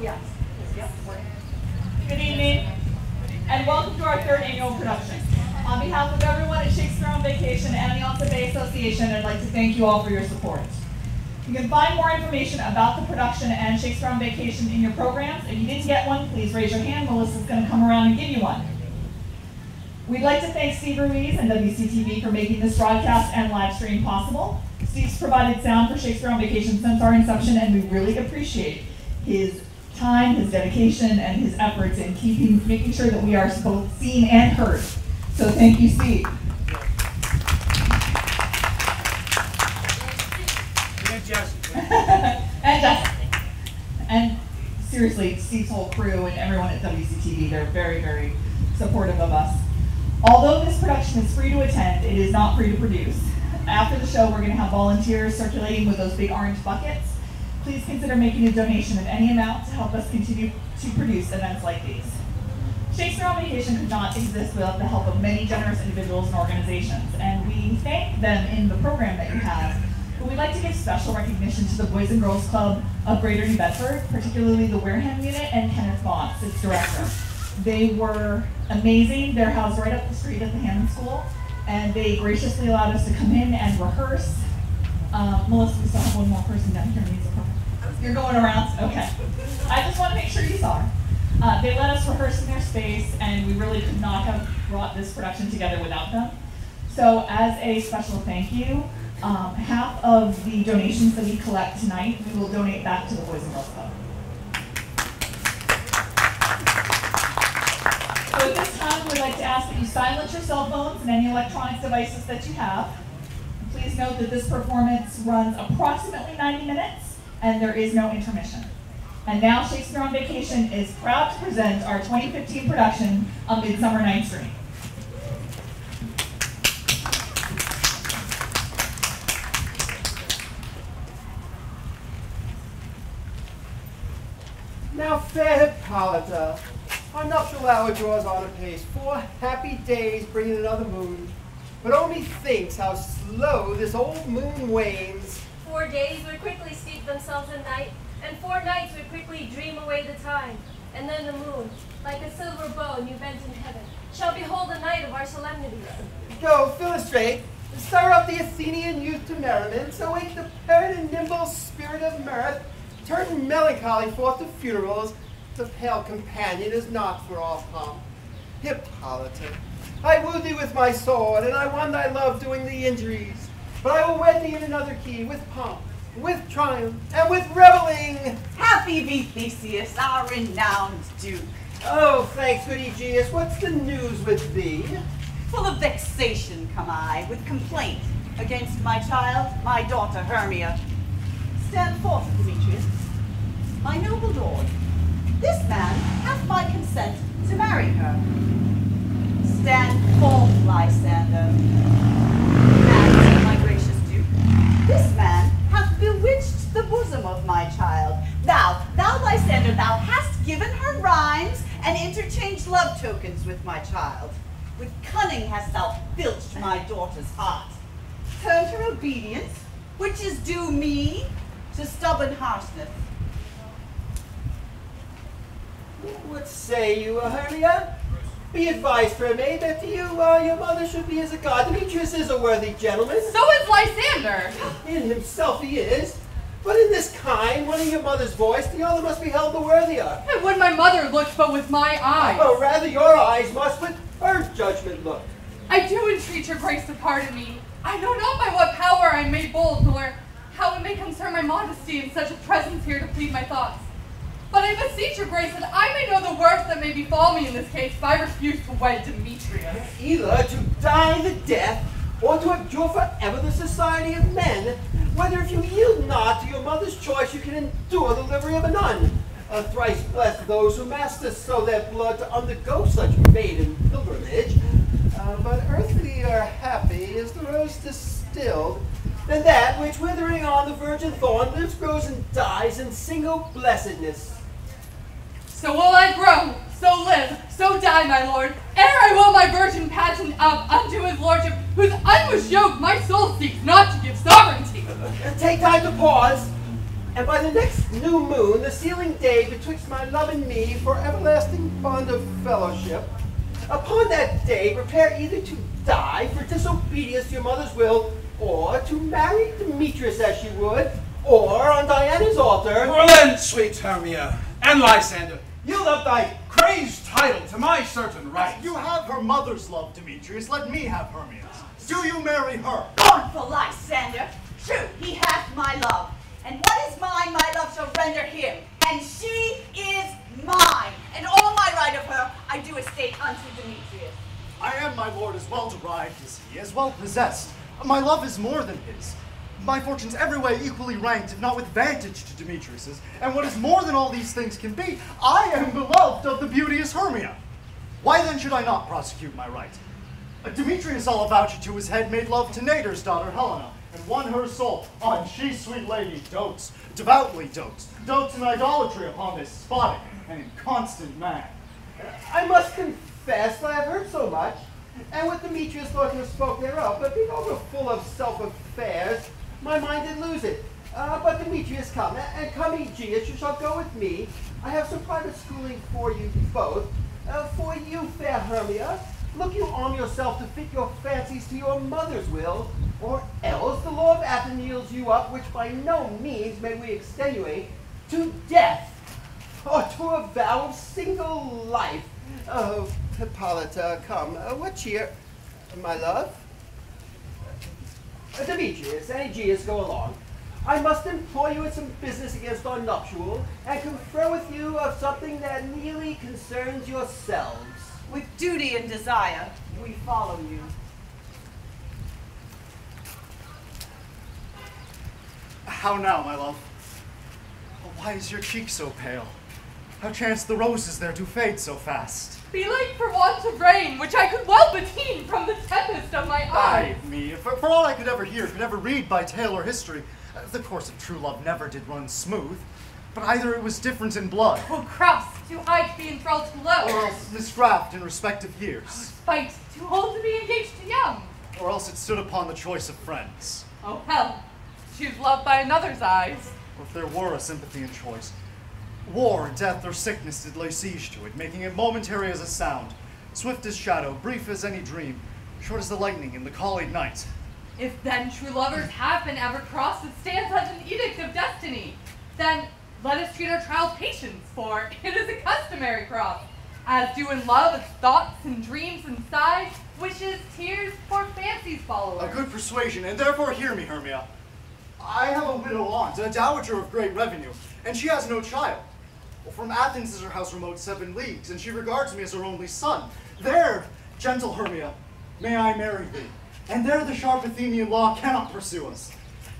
Yes. Yep. Good evening, and welcome to our third annual production. On behalf of everyone at Shakespeare on Vacation and the Onset Bay Association, I'd like to thank you all for your support. You can find more information about the production and Shakespeare on Vacation in your programs. If you didn't get one, please raise your hand. Melissa's going to come around and give you one. We'd like to thank Steve Ruiz and WCTV for making this broadcast and live stream possible. Steve's provided sound for Shakespeare on Vacation since our inception, and we really appreciate his time, his dedication, and his efforts in making sure that we are both seen and heard. So thank you, Steve. And Jessica. And Jessica. And seriously, Steve's whole crew and everyone at WCTV, they're very, very supportive of us. Although this production is free to attend, it is not free to produce. After the show, we're going to have volunteers circulating with those big orange buckets. Please consider making a donation of any amount to help us continue to produce events like these. Shakespeare on Vacation could not exist without the help of many generous individuals and organizations, and we thank them in the program that you have. But we'd like to give special recognition to the Boys and Girls Club of Greater New Bedford, particularly the Wareham unit and Kenneth Bonds, its director. They were amazing. They're housed right up the street at the Hammond School, and they graciously allowed us to come in and rehearse. Melissa, we still have one more person down here. You're going around? Okay. I just want to make sure you saw her. They let us rehearse in their space, and we really could not have brought this production together without them. So as a special thank you, half of the donations that we collect tonight, we will donate back to the Boys and Girls Club. So at this time, we'd like to ask that you silence your cell phones and any electronic devices that you have. Please note that this performance runs approximately 90 minutes, and there is no intermission. And now Shakespeare on Vacation is proud to present our 2015 production of Midsummer Night's Dream. Now, fair Hippolyta, our nuptial hour draws on apace. 4 happy days bringing another moon. But only thinks how slow this old moon wanes. 4 days would quickly steep themselves in night, and 4 nights would quickly dream away the time. And then the moon, like a silver bow new bent in heaven, shall behold the night of our solemnities. Go, Philostrate, stir up the Athenian youth to merriment, so wake the pert and nimble spirit of mirth, turn melancholy forth to funerals. The pale companion is not for all pomp. Hippolyta, I wooed thee with my sword, and I won thy love doing thee injuries. But I will wed thee in another key, with pomp, with triumph, and with reveling. Happy be Theseus, our renowned Duke. Oh, thanks, good Aegeus. What's the news with thee? Full of vexation come I, with complaint against my child, my daughter Hermia. Stand forth, Demetrius, my noble lord. This man hath my consent to marry her. Stand forth, Lysander. And, my gracious Duke, this man hath bewitched the bosom of my child. Thou, Lysander, thou hast given her rhymes and interchanged love tokens with my child. With cunning hast thou filched my daughter's heart. Turned her obedience, which is due me, to stubborn harshness. What say you, Hermia? Be advised, fair maid, that to you, your mother should be as a god. Demetrius is a worthy gentleman. So is Lysander. In himself he is. But in this kind, one of your mother's voice, the other must be held the worthier. And when my mother looked but with my eyes. Or rather, your eyes must with her judgment look. I do entreat your grace to pardon me. I know not by what power I may bold, nor how it may concern my modesty in such a presence here to plead my thoughts. But I beseech your grace that I may know the worst that may befall me in this case if I refuse to wed Demetrius. Either to die the death, or to abjure forever the society of men, whether if you yield not to your mother's choice, you can endure the livery of a nun. Thrice blessed those who master so their blood to undergo such maiden pilgrimage. But earthlier happy is the rose distilled, than that which, withering on the virgin thorn, lives, grows, and dies in single blessedness. So will I grow, so live, so die, my lord, ere I will my virgin patent up unto his lordship, whose unwished yoke my soul seeks not to give sovereignty. Take time to pause. And by the next new moon, the sealing day betwixt my love and me for everlasting bond of fellowship, upon that day prepare either to die for disobedience to your mother's will, or to marry Demetrius as she would, or on Diana's altar. Well then, sweet Hermia, and Lysander, yield up thy crazed title to my certain rights. You have her mother's love, Demetrius. Let me have Hermia's. Do you marry her? Scornful Lysander! True, he hath my love. And what is mine, my love shall render him. And she is mine. And all my right of her I do estate unto Demetrius. I am, my lord, as well derived as he, as well possessed. My love is more than his. My fortunes every way equally ranked, if not with vantage to Demetrius's. And what is more than all these things can be, I am beloved of the beauteous Hermia. Why then should I not prosecute my right? Demetrius, I'll avouch to his head, made love to Nader's daughter Helena, and won her soul. Oh, and she, sweet lady, dotes, devoutly dotes in idolatry upon this spotted and inconstant man. I must confess that I have heard so much, and what Demetrius thought you spoke thereof, but being over full of self-affairs, my mind did lose it. But Demetrius, come, and come, Aegeus, you shall go with me. I have some private schooling for you both. For you, fair Hermia, look you arm yourself to fit your fancies to your mother's will, or else the law of Athens yields you up, which by no means may we extenuate, to death, or to a vow of single life. Oh, Hippolyta, come, what cheer, my love? Demetrius and Aegeus, go along. I must employ you in some business against our nuptial, and confer with you of something that nearly concerns yourselves. With duty and desire, we follow you. How now, my love? Why is your cheek so pale? How chanced the roses there to fade so fast? Belike for want of rain, which I could well beteen from the tempest of my eyes. Ay me, for all I could ever hear, could ever read by tale or history, the course of true love never did run smooth, but either it was different in blood, Oh, cross, too high to be enthralled too low. or else miscraft in respective years, Spite, too old to be engaged too young. or else it stood upon the choice of friends. Oh, hell, choose love by another's eyes. Or if there were a sympathy in choice, war, death, or sickness did lay siege to it, making it momentary as a sound, swift as shadow, brief as any dream, short as the lightning in the collied night. If then true lovers have been ever crossed, it stands as an edict of destiny. Then let us treat our trial patience, for it is a customary cross, as do in love its thoughts and dreams and sighs, wishes, tears, for fancy's followers. A good persuasion, and therefore hear me, Hermia. I have a widow aunt, a dowager of great revenue, and she has no child. From Athens is her house remote 7 leagues, and she regards me as her only son. There, gentle Hermia, may I marry thee, and there the sharp Athenian law cannot pursue us.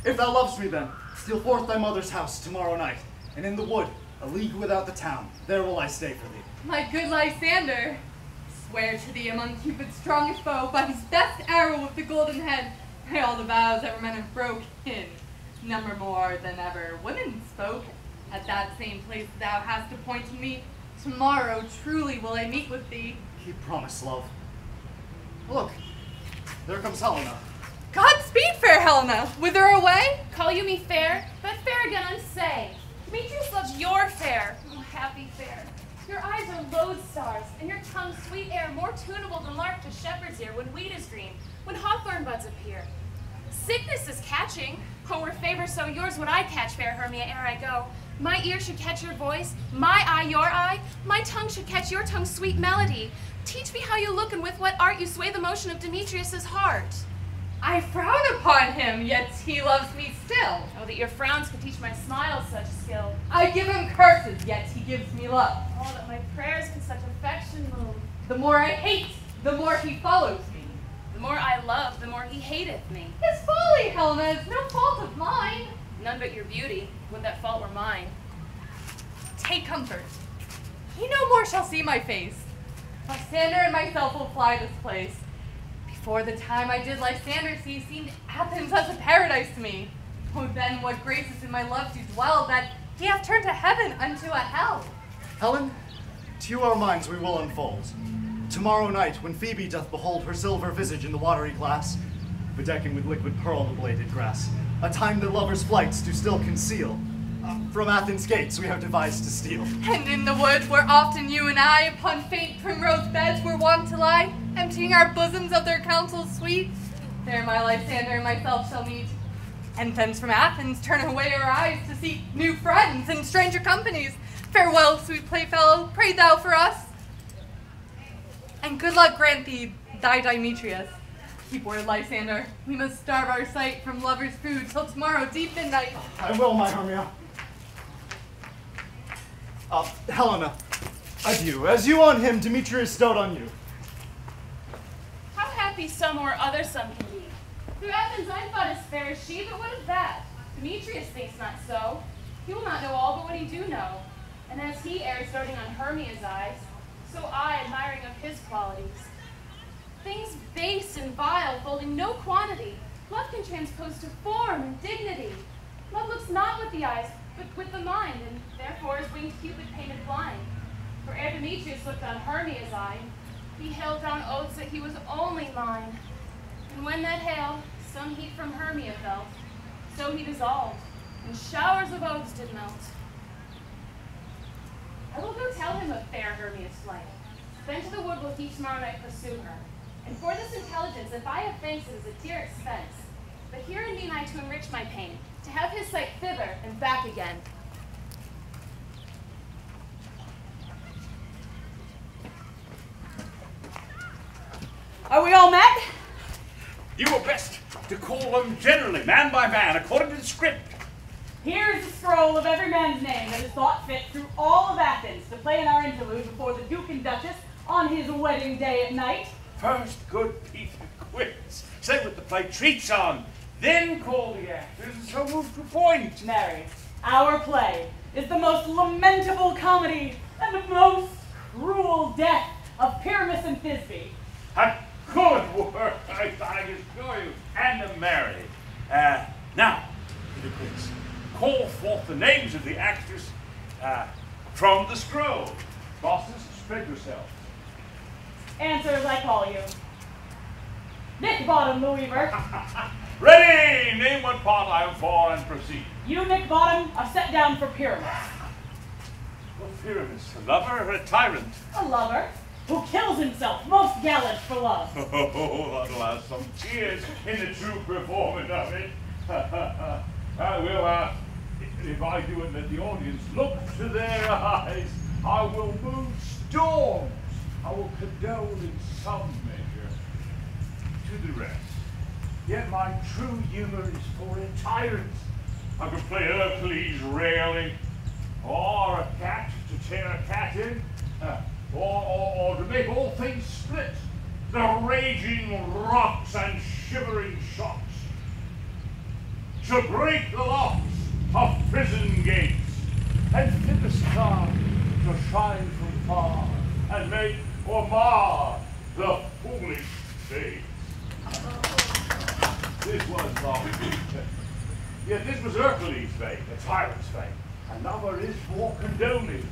If thou lovest me then, steal forth thy mother's house tomorrow night, and in the wood, a league without the town, there will I stay for thee. My good Lysander, swear to thee among Cupid's strongest foe, by his best arrow with the golden head, by all the vows ever men have broken, number more than ever women spoke. At that same place thou hast appointed me, tomorrow truly will I meet with thee. Keep promise, love. Look, there comes Helena. Godspeed, fair Helena. Whither away? Call you me fair, but fair again unsay. Demetrius loves your fair, oh happy fair. Your eyes are lodestars, and your tongue sweet air, more tunable than lark to shepherd's ear when wheat is green, when hawthorn buds appear. Sickness is catching, oh were favor so yours would I catch, fair Hermia, ere I go. My ear should catch your voice, my eye your eye, my tongue should catch your tongue's sweet melody. Teach me how you look and with what art you sway the motion of Demetrius's heart. I frown upon him, yet he loves me still. Oh, that your frowns could teach my smiles such skill. I give him curses, yet he gives me love. Oh, that my prayers can such affection move. The more I hate, the more he follows me. The more I love, the more he hateth me. His folly, Helena, is no fault of mine. None but your beauty, would that fault were mine. Take comfort. He no more shall see my face. Lysander and myself will fly this place. Before the time I did Lysander see, seemed Athens as a paradise to me. Oh, then what graces in my love do dwell, that he hath turned to heaven unto a hell. Helen, to you our minds we will unfold. Tomorrow night, when Phoebe doth behold her silver visage in the watery glass, bedecking with liquid pearl the bladed grass, a time that lovers' flights do still conceal, From Athens' gates we have devised to steal. And in the woods where often you and I upon faint primrose beds were wont to lie, emptying our bosoms of their counsels sweet, there my Lysander and myself shall meet. And thence from Athens turn away our eyes to seek new friends and stranger companies. Farewell, sweet playfellow, pray thou for us. And good luck grant thee, thy Demetrius. Keep word, Lysander. We must starve our sight from lovers' food till tomorrow deep midnight. I will, my Hermia. Helena, adieu. As you on him, Demetrius dote on you. How happy some or other some can be. Through Athens I thought as fair as she, but what of that? Demetrius thinks not so. He will not know all but what he do know. And as he errs doting on Hermia's eyes, so I admiring of his qualities. Things base and vile, folding no quantity, love can transpose to form and dignity. Love looks not with the eyes, but with the mind, and therefore is winged Cupid painted blind. For ere Demetrius looked on Hermia's eye, he hailed down oaths that he was only mine. And when that hail, some heat from Hermia felt, so he dissolved, and showers of oaths did melt. I will go tell him of fair Hermia's flight. Then to the wood will he tomorrow night pursue her. And for this intelligence, if I have thanks, it is a dear expense. But herein mean I to enrich my pain, to have his sight thither and back again. Are we all met? You were best to call them generally, man by man, according to the script. Here is a scroll of every man's name that is thought fit through all of Athens to play in our interlude before the Duke and Duchess on his wedding day at night. First, good Peter quits. Say what the play treats on, then call the actors, and so move to point. Mary, our play is the most lamentable comedy and the most cruel death of Pyramus and Thisbe. A good work, I assure you, and a merry. Now, Peter quits. Call forth the names of the actors from the scroll. Bosses, spread yourself. Answer as I call you. Nick Bottom, the Weaver. Ready! Name what part I am for and proceed. You, Nick Bottom, are set down for Pyramus. What Pyramus? A lover or a tyrant? A lover who kills himself, most gallant for love. Oh, that'll have some cheers in the true performance of it. I will, if I do it, let the audience look to their eyes. I will move storms. I will condone in some measure to the rest. Yet my true humor is for a tyrant. I could play Hercules railing, or a cat to tear a cat in, or to make all things split, the raging rocks and shivering shocks, to break the locks of prison gates, and fit a star to shine from far, and make or mar the foolish fates. This was long. Yet this was Hercules' fate, a tyrant's fate. Another is for condoning.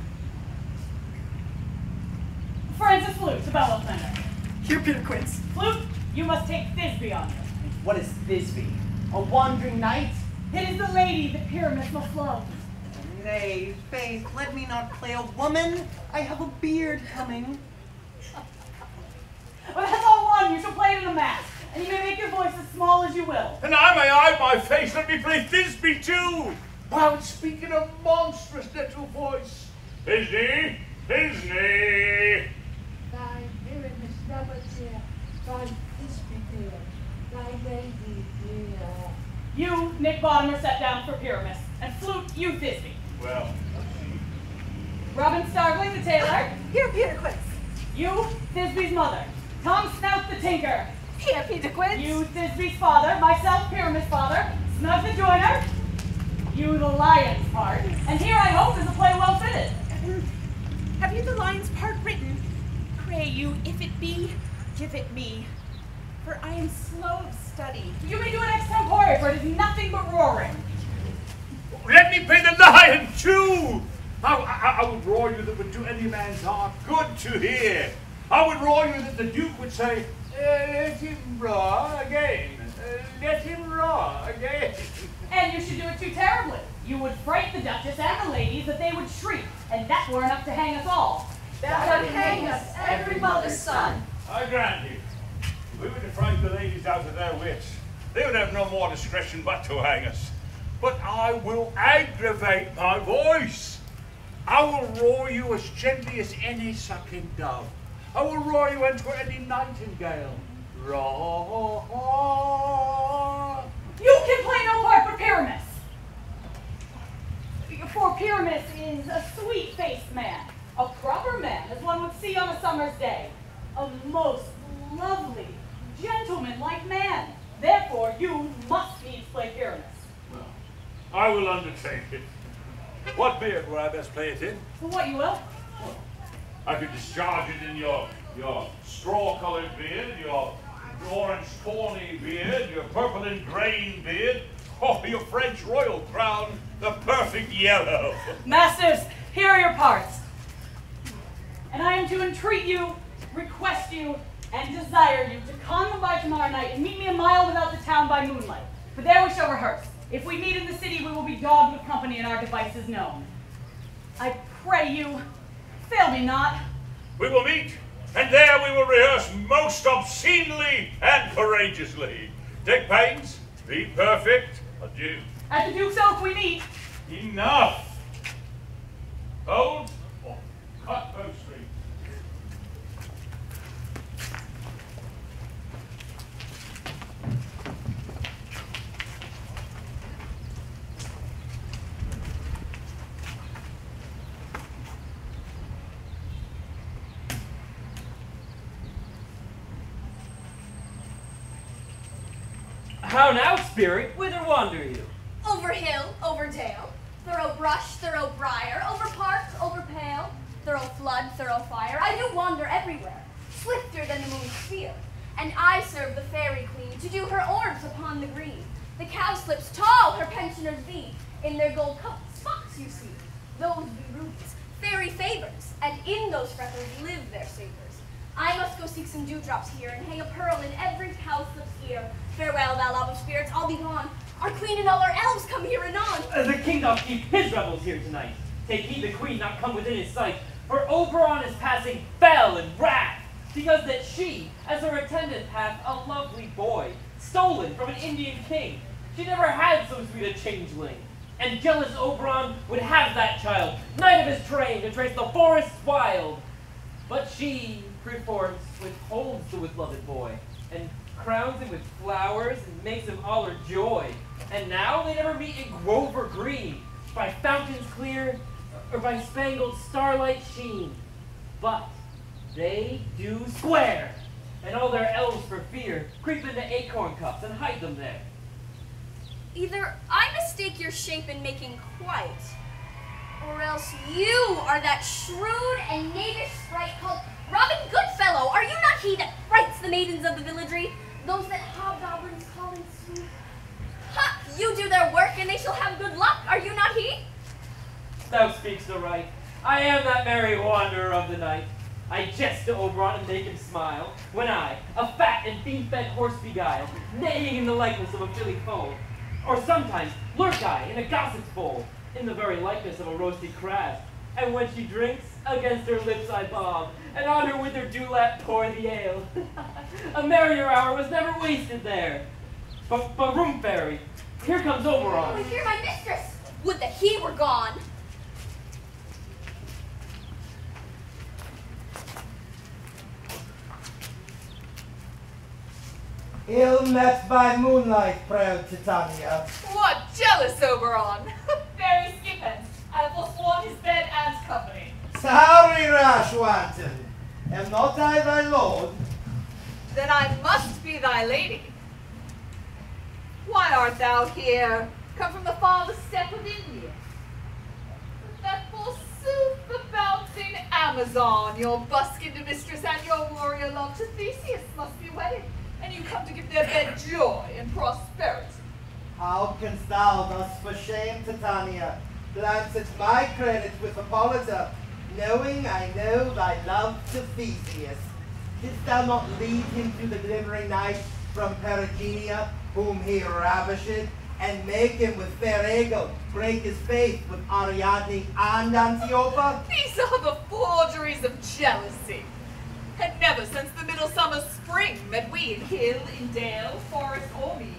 Francis Flute, to Bellow Thunder. Here, Peter Quince. Flute, you must take Thisbe on you. What is Thisbe? A wandering knight? It is the lady that Pyramus must love. Nay, faith, let me not play a woman. I have a beard coming. But that's all one, you shall play it in a mask, and you may make your voice as small as you will. And I may hide my face, let me play Thisbe too. I would speak in a monstrous little voice. Thisbe, Thisbe. Thy Pyramus double here, thy Thisbe dear, thy lady dear. You, Nick Bottom, are set down for Pyramus, and Flute, you Thisbe. Well, Robin Starveling, the tailor. Here, Peter Quince. You, Thisbe's mother. Tom Snout, the tinker. Here, Peter Quince. You, Thisbe's father. Myself, Pyramus' father. Snug the joiner. You, the lion's part. And here, I hope, is a play well fitted. Have you the lion's part written? Pray you, if it be, give it me. For I am slow of study. You may do an extempore, for it is nothing but roaring. let me play the lion too. I would roar you that would do any man's heart good to hear. I would roar you that the Duke would say, let him roar again. Let him roar again. And you should do it too terribly. You would fright the Duchess and the ladies that they would shriek, and that were enough to hang us all. That would hang us, every mother's son. I grant you, if we were to frighten the ladies out of their wits, they would have no more discretion but to hang us. But I will aggravate my voice. I will roar you as gently as any sucking dove. I will roar you into any nightingale. Roar. You can play no part but Pyramus. For Pyramus is a sweet-faced man, a proper man, as one would see on a summer's day. A most lovely, gentleman-like man. Therefore, you must needs play Pyramus. Well, I will undertake it. What beard would I best play it in? For what you will. I could discharge it in your straw-colored beard, your orange tawny beard, your purple and grain beard, or your French royal crown, the perfect yellow. Masters, here are your parts. And I am to entreat you, request you, and desire you to come by tomorrow night and meet me a mile without the town by moonlight. For there we shall rehearse. If we meet in the city, we will be dogged with company and our devices known. I pray you, fail me not. We will meet, and there we will rehearse most obscenely and courageously. Take pains, be perfect. Adieu. At the Duke's Oak we meet. Enough. Hold or cut both strings. How now, spirit? Whither wander you? Over hill, over dale, thorough brush, thorough briar, over park, over pale, thorough flood, thorough fire. I do wander everywhere, swifter than the moon's spear. And I serve the fairy queen to do her orbs upon the green. The cowslips tall her pensioners be, in their gold cups spots you see. Those be rubies, fairy favors, and in those freckles live their savors. I must go seek some dewdrops here, and hang a pearl in every cowslip's ear. Farewell, thou love of spirits, I'll be gone. Our queen and all our elves come here anon. The king doth keep his rebels here tonight. Take heed the queen not come within his sight, for Oberon is passing fell in wrath, because that she, as her attendant, hath a lovely boy, stolen from an Indian king. She never had so sweet a changeling. And jealous Oberon would have that child, knight of his train, to trace the forests wild. But she, perforce, withholds the beloved boy, and crowns him with flowers and makes him all her joy. And now they never meet in grove or green, by fountains clear, or by spangled starlight sheen. But they do square, and all their elves for fear creep into acorn cups and hide them there. Either I mistake your shape in making quite, or else you are that shrewd and knavish sprite called Robin Goodfellow. Are you not he that frights the maidens of the villagery, those that hobgoblins call in sweet? Ha! You do their work, and they shall have good luck. Are you not he? Thou speakst aright. I am that merry wanderer of the night. I jest to Oberon and make him smile, when I, a fat and fiend-fed horse beguile, neighing in the likeness of a filly foal. Or sometimes lurk I in a gossip's bowl, in the very likeness of a roasty crab. And when she drinks, against her lips I bob, and on her with her dewlap pour the ale. A merrier hour was never wasted there. But room fairy, here comes Oberon. Oh, hear my mistress! Would that he were gone! Ill met by moonlight, proud Titania. What jealous Oberon! Very skippeth. I have forsworn his bed and company. Sorry, rash wanton. Am not I thy lord? Then I must be thy lady. Why art thou here? Come from the farthest step of India. That forsooth the bouncing Amazon, your buskinged mistress and your warrior love to Theseus must be wedded, and you come to give their bed joy and prosperity. How canst thou thus for shame, Titania, glance at my credit with Hippolyta, knowing I know thy love to Theseus? Didst thou not lead him to the glittering night from Perigenia, whom he ravished, and make him with fair Egil break his faith with Ariadne and Antiopa? These are the forgeries of jealousy. And never since the middle summer spring that we in hill, in dale, forest, or mead,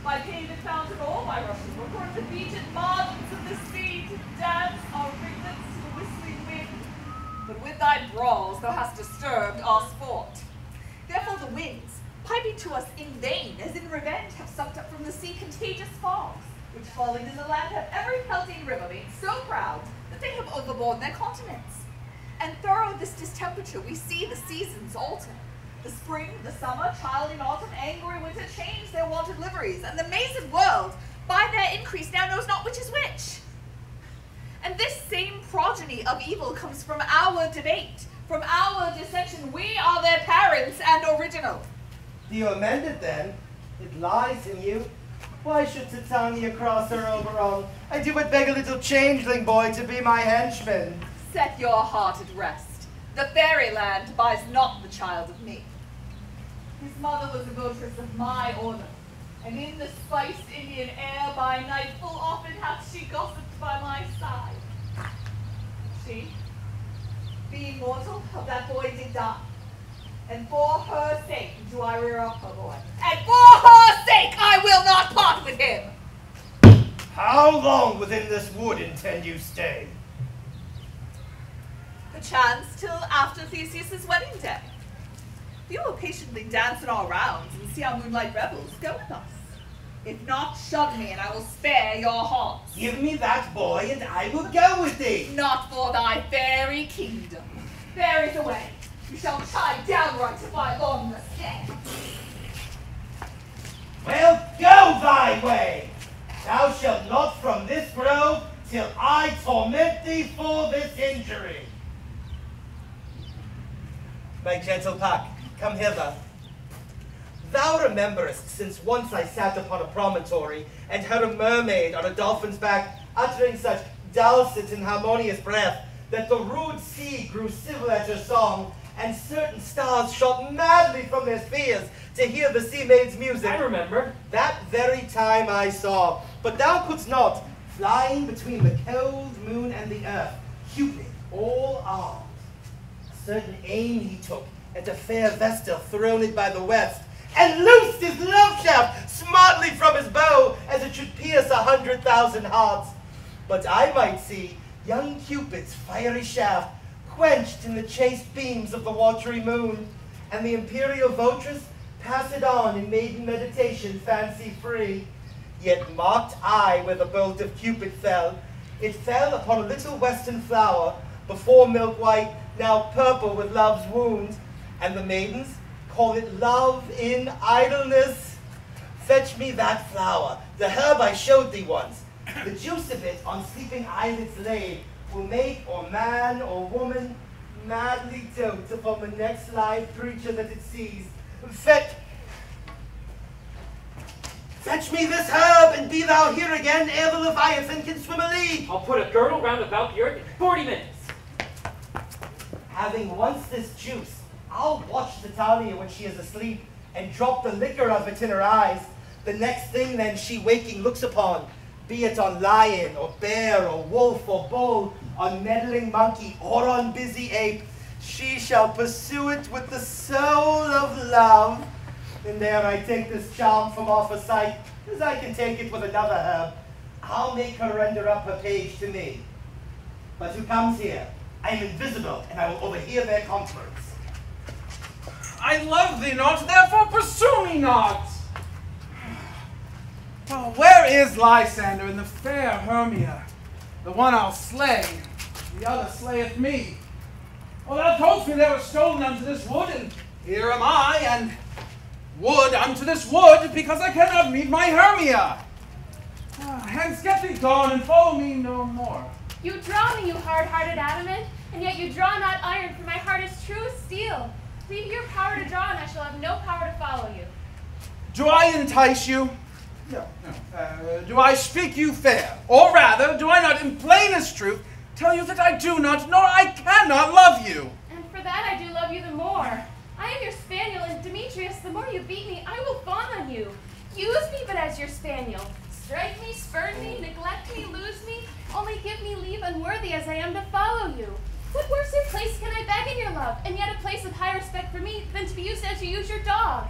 by paved fountain or by rushing brook, or at the beach and margins of the sea, to dance our ringlets to the whistling wind. But with thy brawls thou hast disturbed our sport. Therefore the winds, piping to us in vain, as in revenge, have sucked up from the sea contagious fogs, which falling in the land have every pelting river made so proud that they have overborne their continents. And through this distemperature we see the seasons alter. The spring, the summer, childing autumn, angry winter change their wonted liveries, and the mazed world, by their increase, now knows not which is which. And this same progeny of evil comes from our debate, from our dissension. We are their parents and original. Do you amend it then? It lies in you. Why should Titania cross her Oberon? I do but beg a little changeling boy to be my henchman. Set your heart at rest. The fairyland buys not the child of me. His mother was a votress of my order, and in the spiced Indian air by night full often hath she gossiped by my side. She, being mortal, of that boy did die, and for her sake do I rear up her boy, and for her sake I will not part with him. How long within this wood intend you stay? Perchance till after Theseus's wedding day. You will patiently dance in our rounds and see our moonlight revels. Go with us. If not, shun me, and I will spare your haunts. Give me that boy, and I will go with thee. Not for thy fairy kingdom. Bear it away. You shall chide downright if I long the stay. Well, go thy way. Thou shalt not from this grove till I torment thee for this injury. My gentle Puck, come hither. Thou rememberest, since once I sat upon a promontory, and heard a mermaid on a dolphin's back, uttering such dulcet and harmonious breath, that the rude sea grew civil at her song, and certain stars shot madly from their spheres to hear the sea maid's music. I remember. That very time I saw, but thou couldst not, flying between the cold moon and the earth, Cupid, all armed. Certain aim he took at a fair vestal throned by the west, and loosed his love shaft smartly from his bow, as it should pierce 100,000 hearts. But I might see young Cupid's fiery shaft quenched in the chaste beams of the watery moon, and the imperial votress pass it on in maiden meditation fancy-free. Yet marked I where the bolt of Cupid fell. It fell upon a little western flower, before milk white, now purple with love's wound, and the maidens call it love in idleness. Fetch me that flower, the herb I showed thee once. The juice of it on sleeping eyelids laid will make or man or woman madly dote upon the next live creature that it sees. Fetch me this herb, and be thou here again ere the Leviathan can swim a league. I'll put a girdle round about the earth in 40 minutes. Having once this juice, I'll watch Titania when she is asleep, and drop the liquor of it in her eyes. The next thing then she waking looks upon, be it on lion, or bear, or wolf, or bull, on meddling monkey, or on busy ape, she shall pursue it with the soul of love. And there I take this charm from off her sight, as I can take it with another herb. I'll make her render up her page to me. But who comes here? I am invisible, and I will overhear their conference. I love thee not, therefore pursue me not. Oh, where is Lysander and the fair Hermia? The one I'll slay, the other slayeth me. Well, thou toldst me they were stolen unto this wood, and here am I, and wood unto this wood, because I cannot meet my Hermia. Hence get thee gone, and follow me no more. You draw me, you hard-hearted adamant, and yet you draw not iron, for my heart is true as steel. Leave your power to draw, and I shall have no power to follow you. Do I entice you? No. Do I speak you fair? Or rather, do I not in plainest truth tell you that I do not, nor I cannot love you? And for that I do love you the more. I am your spaniel, and Demetrius, the more you beat me, I will fawn on you. Use me but as your spaniel. Strike me, spurn me, neglect me, lose me, only give me leave unworthy as I am to follow you. What worse place can I beg in your love, and yet a place of high respect for me, than to be used as you use your dog?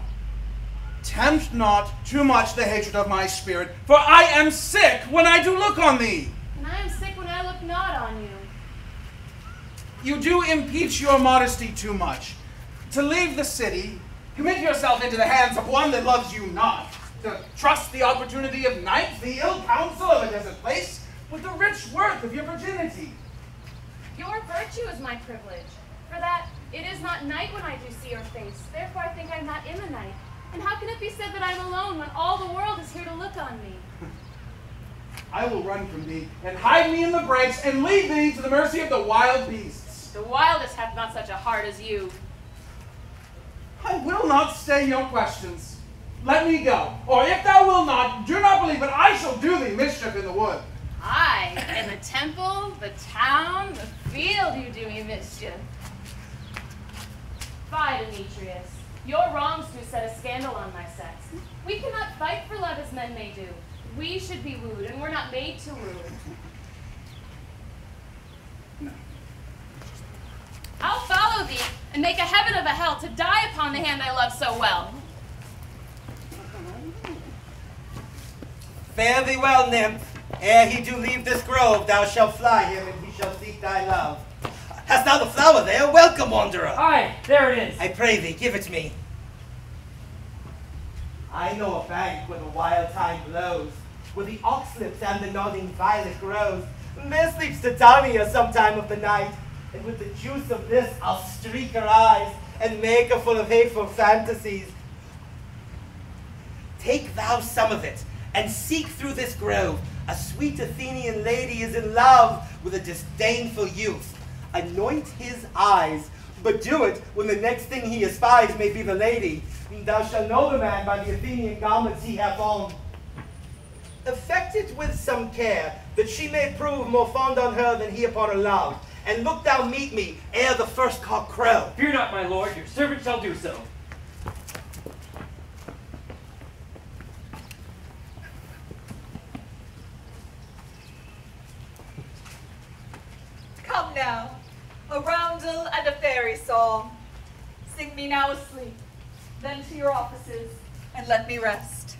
Tempt not too much the hatred of my spirit, for I am sick when I do look on thee. And I am sick when I look not on you. You do impeach your modesty too much. To leave the city, commit yourself into the hands of one that loves you not. To trust the opportunity of night, the ill counsel of a desert place, with the rich worth of your virginity. Your virtue is my privilege. For that, it is not night when I do see your face. Therefore I think I am not in the night. And how can it be said that I am alone when all the world is here to look on me? I will run from thee, and hide me in the brakes, and leave thee to the mercy of the wild beasts. The wildest hath not such a heart as you. I will not stay your questions. Let me go, or if thou wilt not, do not believe it, I shall do thee mischief in the wood. Aye, in the temple, the town, the field you do me mischief. Fie, Demetrius. Your wrongs do set a scandal on my sex. We cannot fight for love as men may do. We should be wooed, and we're not made to woo. No. I'll follow thee, and make a heaven of a hell to die upon the hand I love so well. Fare thee well, nymph. Ere he do leave this grove, thou shalt fly him, and he shall seek thy love. Hast thou the flower there? Welcome, wanderer. Aye, there it is. I pray thee, give it me. I know a bank where the wild thyme blows, where the oxlips and the nodding violet grows. There sleeps Titania sometime of the night, and with the juice of this I'll streak her eyes, and make her full of hateful fantasies. Take thou some of it, and seek through this grove. A sweet Athenian lady is in love with a disdainful youth. Anoint his eyes, but do it when the next thing he espies may be the lady. Thou shalt know the man by the Athenian garments he hath on. Effect it with some care, that she may prove more fond on her than he upon her love. And look thou meet me ere the first cock crow. Fear not, my lord, your servant shall do so. Come now, a roundel and a fairy song. Sing me now asleep, then to your offices, and let me rest.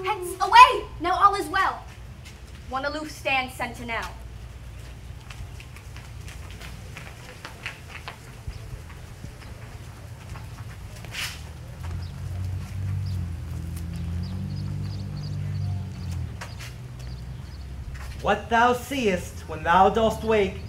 Hence, away! Now all is well. One aloof stands sentinel. What thou seest when thou dost wake,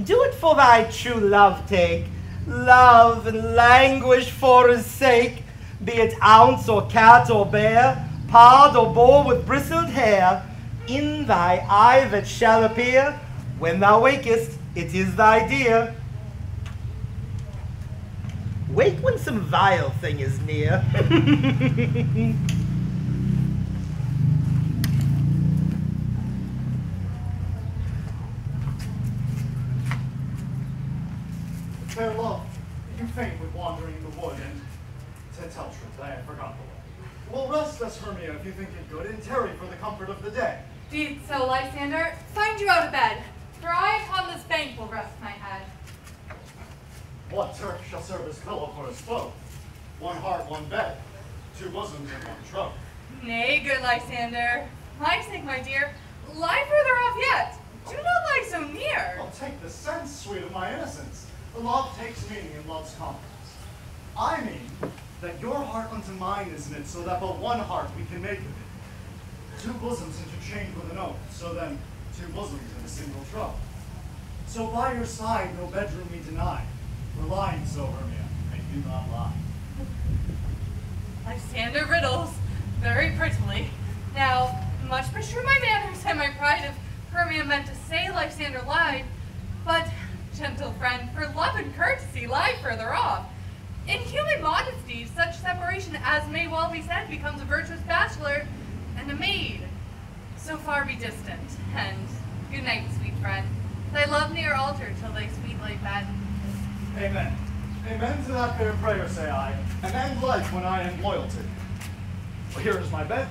do it for thy true love take. Love and languish for his sake, be it ounce or cat or bear, pard or boar with bristled hair, in thy eye that shall appear, when thou wakest, it is thy dear. Wake when some vile thing is near. Fair love, you faint with wandering in the wood, and to tell truth, I have forgot the way. Well, rest us, Hermia, if you think it good, and tarry for the comfort of the day. Be it so, Lysander. Find you out of bed, for I upon this bank will rest my head. What Turk shall serve as pillow for his foe? One heart, one bed, two bosoms and one trove. Nay, good Lysander. My sake, my dear, lie further off yet. Do not lie so near. I'll take the sense, sweet of my innocence. Love takes meaning in love's confidence. I mean that your heart unto mine is knit, so that but one heart we can make of it. Two bosoms interchange with an oath, so then two bosoms in a single trove. So by your side no bedroom we deny. For lying so, Hermia, I do not lie. Lysander riddles very prettily. Now, much beshrew my manners and my pride if Hermia meant to say Lysander lied, but, gentle friend, for love and courtesy lie further off. In human modesty, such separation as may well be said becomes a virtuous bachelor and a maid. So far be distant, and good night, sweet friend. Thy love near altar till thy sweet light bed. Amen. Amen to that fair prayer, say I, and end life when I am loyal to. Well, here is my bed.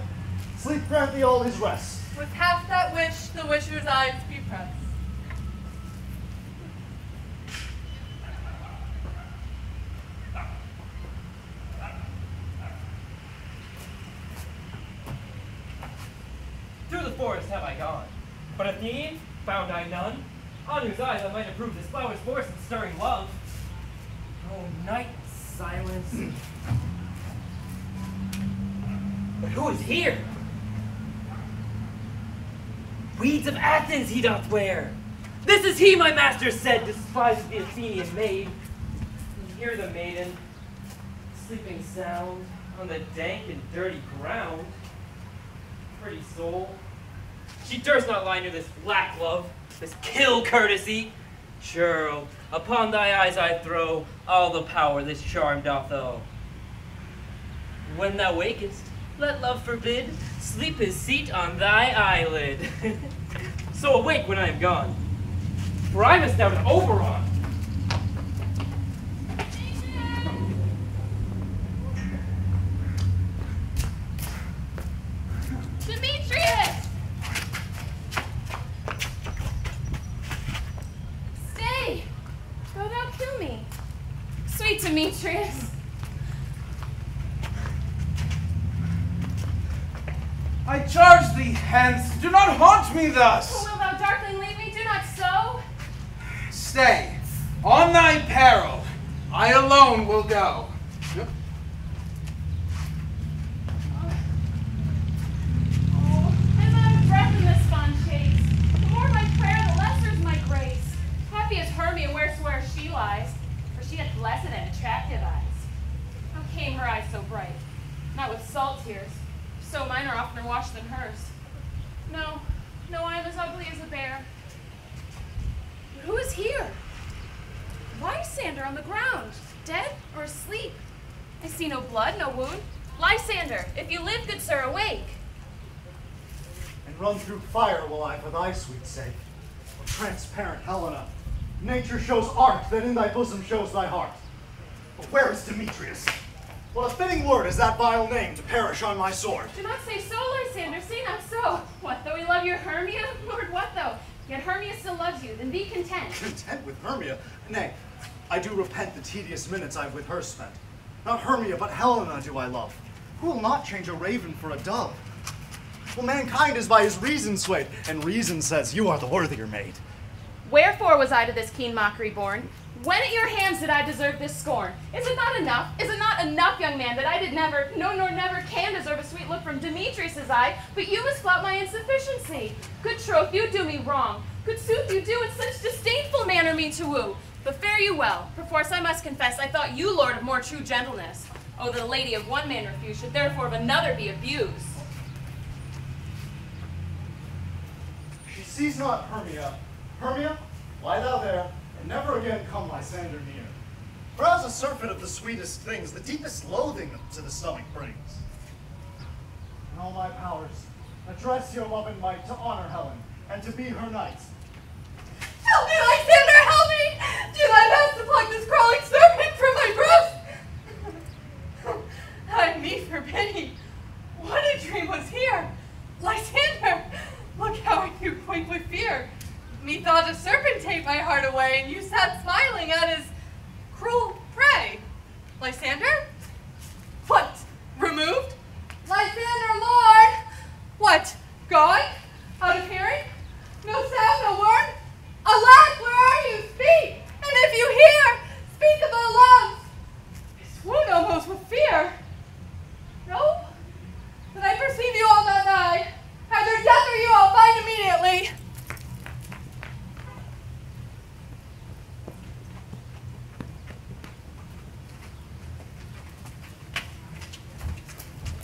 Sleep grant thee all his rest. With half that wish, the wisher's eyes be pressed. Through the forest have I gone, but of need found I none, on whose eyes I might approve this flower's force and stirring love. Oh, night silence. But who is here? Weeds of Athens he doth wear. This is he, my master said, despises the Athenian maid. And hear the maiden, sleeping sound on the dank and dirty ground. Pretty soul, she durst not lie near this black love, this kill courtesy. Sure, upon thy eyes I throw all the power this charm doth owe. When thou wakest, let love forbid, sleep his seat on thy eyelid. So awake when I am gone, for I must now to Oberon. Demetrius! Stay! Go thou kill me. Sweet Demetrius. I charge thee hence. Do not haunt me thus. Oh, will thou darkling leave me? Do not so. Stay. On thy peril. I alone will go. I'm out of breath in this fond chase. The more my prayer, the lesser's my grace. Happy is Hermia wheresoe'er she lies, for she hath blessed and attractive eyes. How came her eyes so bright? Not with salt tears, so mine are oftener washed than hers. No, I am as ugly as a bear. But who is here? Lysander on the ground, dead or asleep? I see no blood, no wound. Lysander, if you live, good sir, awake. And run through fire will I for thy sweet sake. O transparent Helena, nature shows art that in thy bosom shows thy heart. But where is Demetrius? What a fitting word is that vile name to perish on my sword. Do not say so, Lysander, say not so. What, though we love your Hermia? Lord, what though? Yet Hermia still loves you, then be content. Content with Hermia? Nay, I do repent the tedious minutes I've with her spent. Not Hermia, but Helena do I love. Who will not change a raven for a dove? Well, mankind is by his reason swayed, and reason says you are the worthier maid. Wherefore was I to this keen mockery born? When at your hands did I deserve this scorn? Is it not enough? Is it not enough, young man, that I did never, no, nor never can deserve a sweet look from Demetrius' eye, but you must flout my insufficiency? Good troth, you do me wrong. Good sooth, you do in such disdainful manner me to woo. But fare you well. Perforce I must confess, I thought you lord of more true gentleness. Oh, that a lady of one man refused should therefore of another be abused. She sees not Hermia. Hermia, lie thou there, and never again come Lysander near. For as a surfeit of the sweetest things, the deepest loathing to the stomach brings. In all my powers, address your love and might to honor Helen, and to be her knight. Help me, Lysander, help me! Do thy best to pluck this crawling serpent from my breast! I me for pity. What a dream was here! Lysander, look how I do quake with fear. Methought a serpent take my heart away, and you sat smiling at his cruel prey. Lysander? What? Removed? Lysander, Lord! What? Gone? Out of hearing? No sound, no word? Alas, where are you? Speak! And if you hear, speak of our loves. I swoon almost with fear. No? Then I perceive you all not nigh. Either death or you I'll find immediately.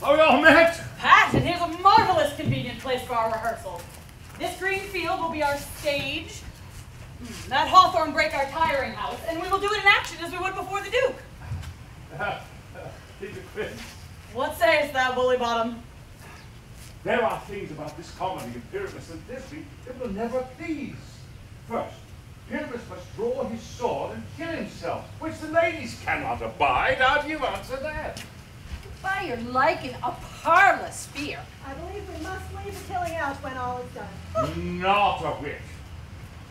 Are we all met? Pat, and here's a marvelous convenient place for our rehearsal. This green field will be our stage. That hawthorn break our tiring house, and we will do it in action as we would before the Duke. Hypocrite. What sayest thou, bully bottom? There are things about this comedy of Pyramus and Thisbe that will never please. First, Pyramus must draw his sword and kill himself, which the ladies cannot abide. How do you answer that? By your liking, a parlous fear. I believe we must leave the killing out when all is done. Not a whit.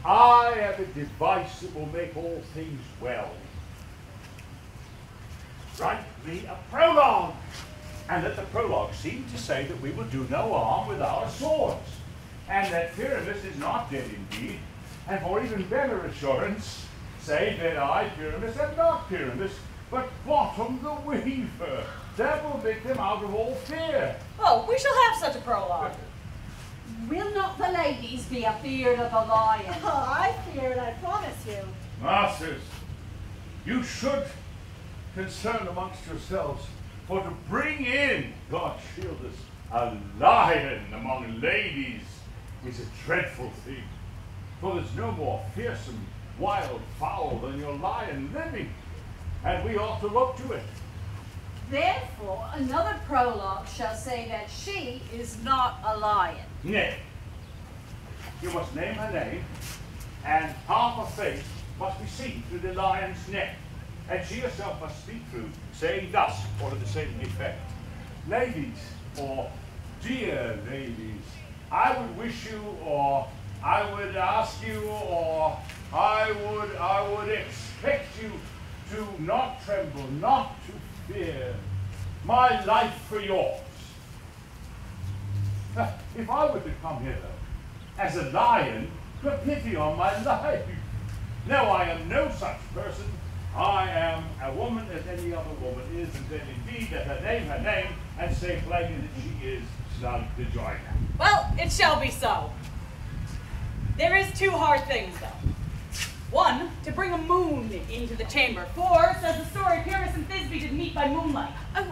I have a device that will make all things well. Write me a prologue, and let the prologue seem to say that we will do no harm with our swords, and that Pyramus is not dead indeed, and for even better assurance, say that I, Pyramus, am not Pyramus, but Bottom the Weaver. That will make them out of all fear. Oh, we shall have such a prologue. Will not the ladies be afeard of a lion? Oh, I fear it, I promise you. Masters, you should concern amongst yourselves, for to bring in, God shield us, a lion among ladies is a dreadful thing. For there's no more fearsome wild fowl than your lion living, and we ought to look to it. Therefore, another prologue shall say that she is not a lion. Nay, you must name her name, and half her face must be seen through the lion's neck, and she herself must speak through, saying thus, or to the same effect. Ladies, or dear ladies, I would wish you, or I would ask you, or I would expect you to not tremble, not to fear, my life for yours. If I were to come hither as a lion, put pity on my life. No, I am no such person. I am a woman as any other woman is, and then indeed let her name, and say plainly that she is Snug the Joiner. Well, it shall be so. There is two hard things, though. One, to bring a moon into the chamber. For, says the story, Pyramus and Thisbe did meet by moonlight. Oh,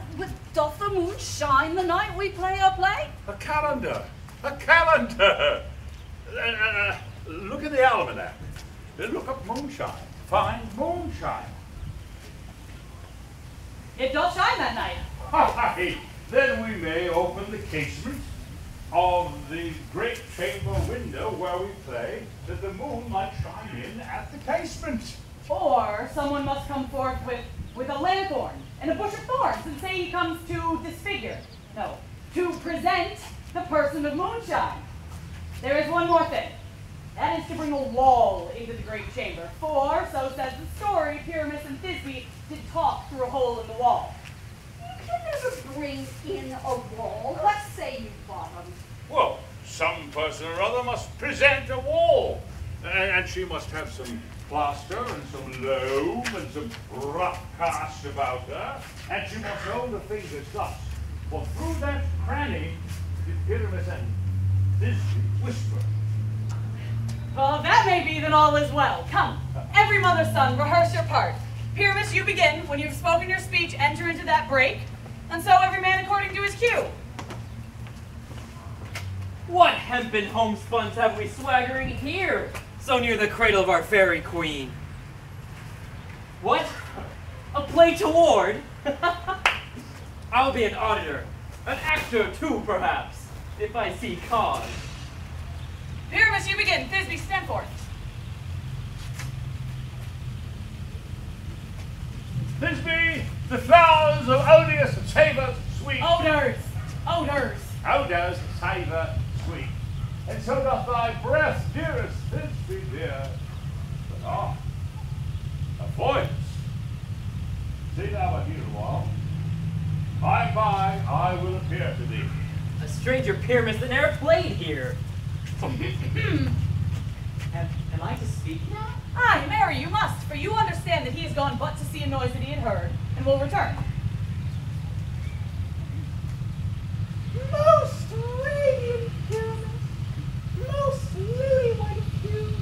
doth the moon shine the night we play our play? A calendar! A calendar! Look at the almanac. Look up moonshine. Find moonshine. It doth shine that night. Aye, then we may open the casement of the great chamber window where we play, that the moon might shine in at the casement. Or someone must come forth with a lanthorn and a bush of thorns and say he comes to disfigure. No, to present the person of moonshine. There is one more thing. That is to bring a wall into the great chamber. For, so says the story, Pyramus and Thisbe did talk through a hole in the wall. You can never bring in a wall. What say you, Bottom? Well, some person or other must present a wall. And she must have some plaster and some loam and some rough cast about her. And she must hold the fingers thus. For through that cranny did Pyramus and Thisbe whisper. Well, if that may be, then all is well. Come, every mother's son, rehearse your part. Pyramus, you begin. When you've spoken your speech, enter into that break. And so every man according to his cue. What hempen homespuns have we swaggering here, so near the cradle of our fairy queen? What? A play toward? I'll be an auditor, an actor too, perhaps, if I see cause. Pyramus, you begin. Thisbe, stand forth. Thisbe, the flowers of odious savour sweet. Odors, odors. Odors savour sweet. And so doth thy breath, dearest Thisbe dear. But a voice. See thou a here a while. By and by I will appear to thee. A stranger Pyramus that ne'er played here. Am I to speak now? Aye, marry, you must, for you understand that he has gone but to see a noise that he had heard, and will return. Most radiant Pyramus, most lily-white of hue,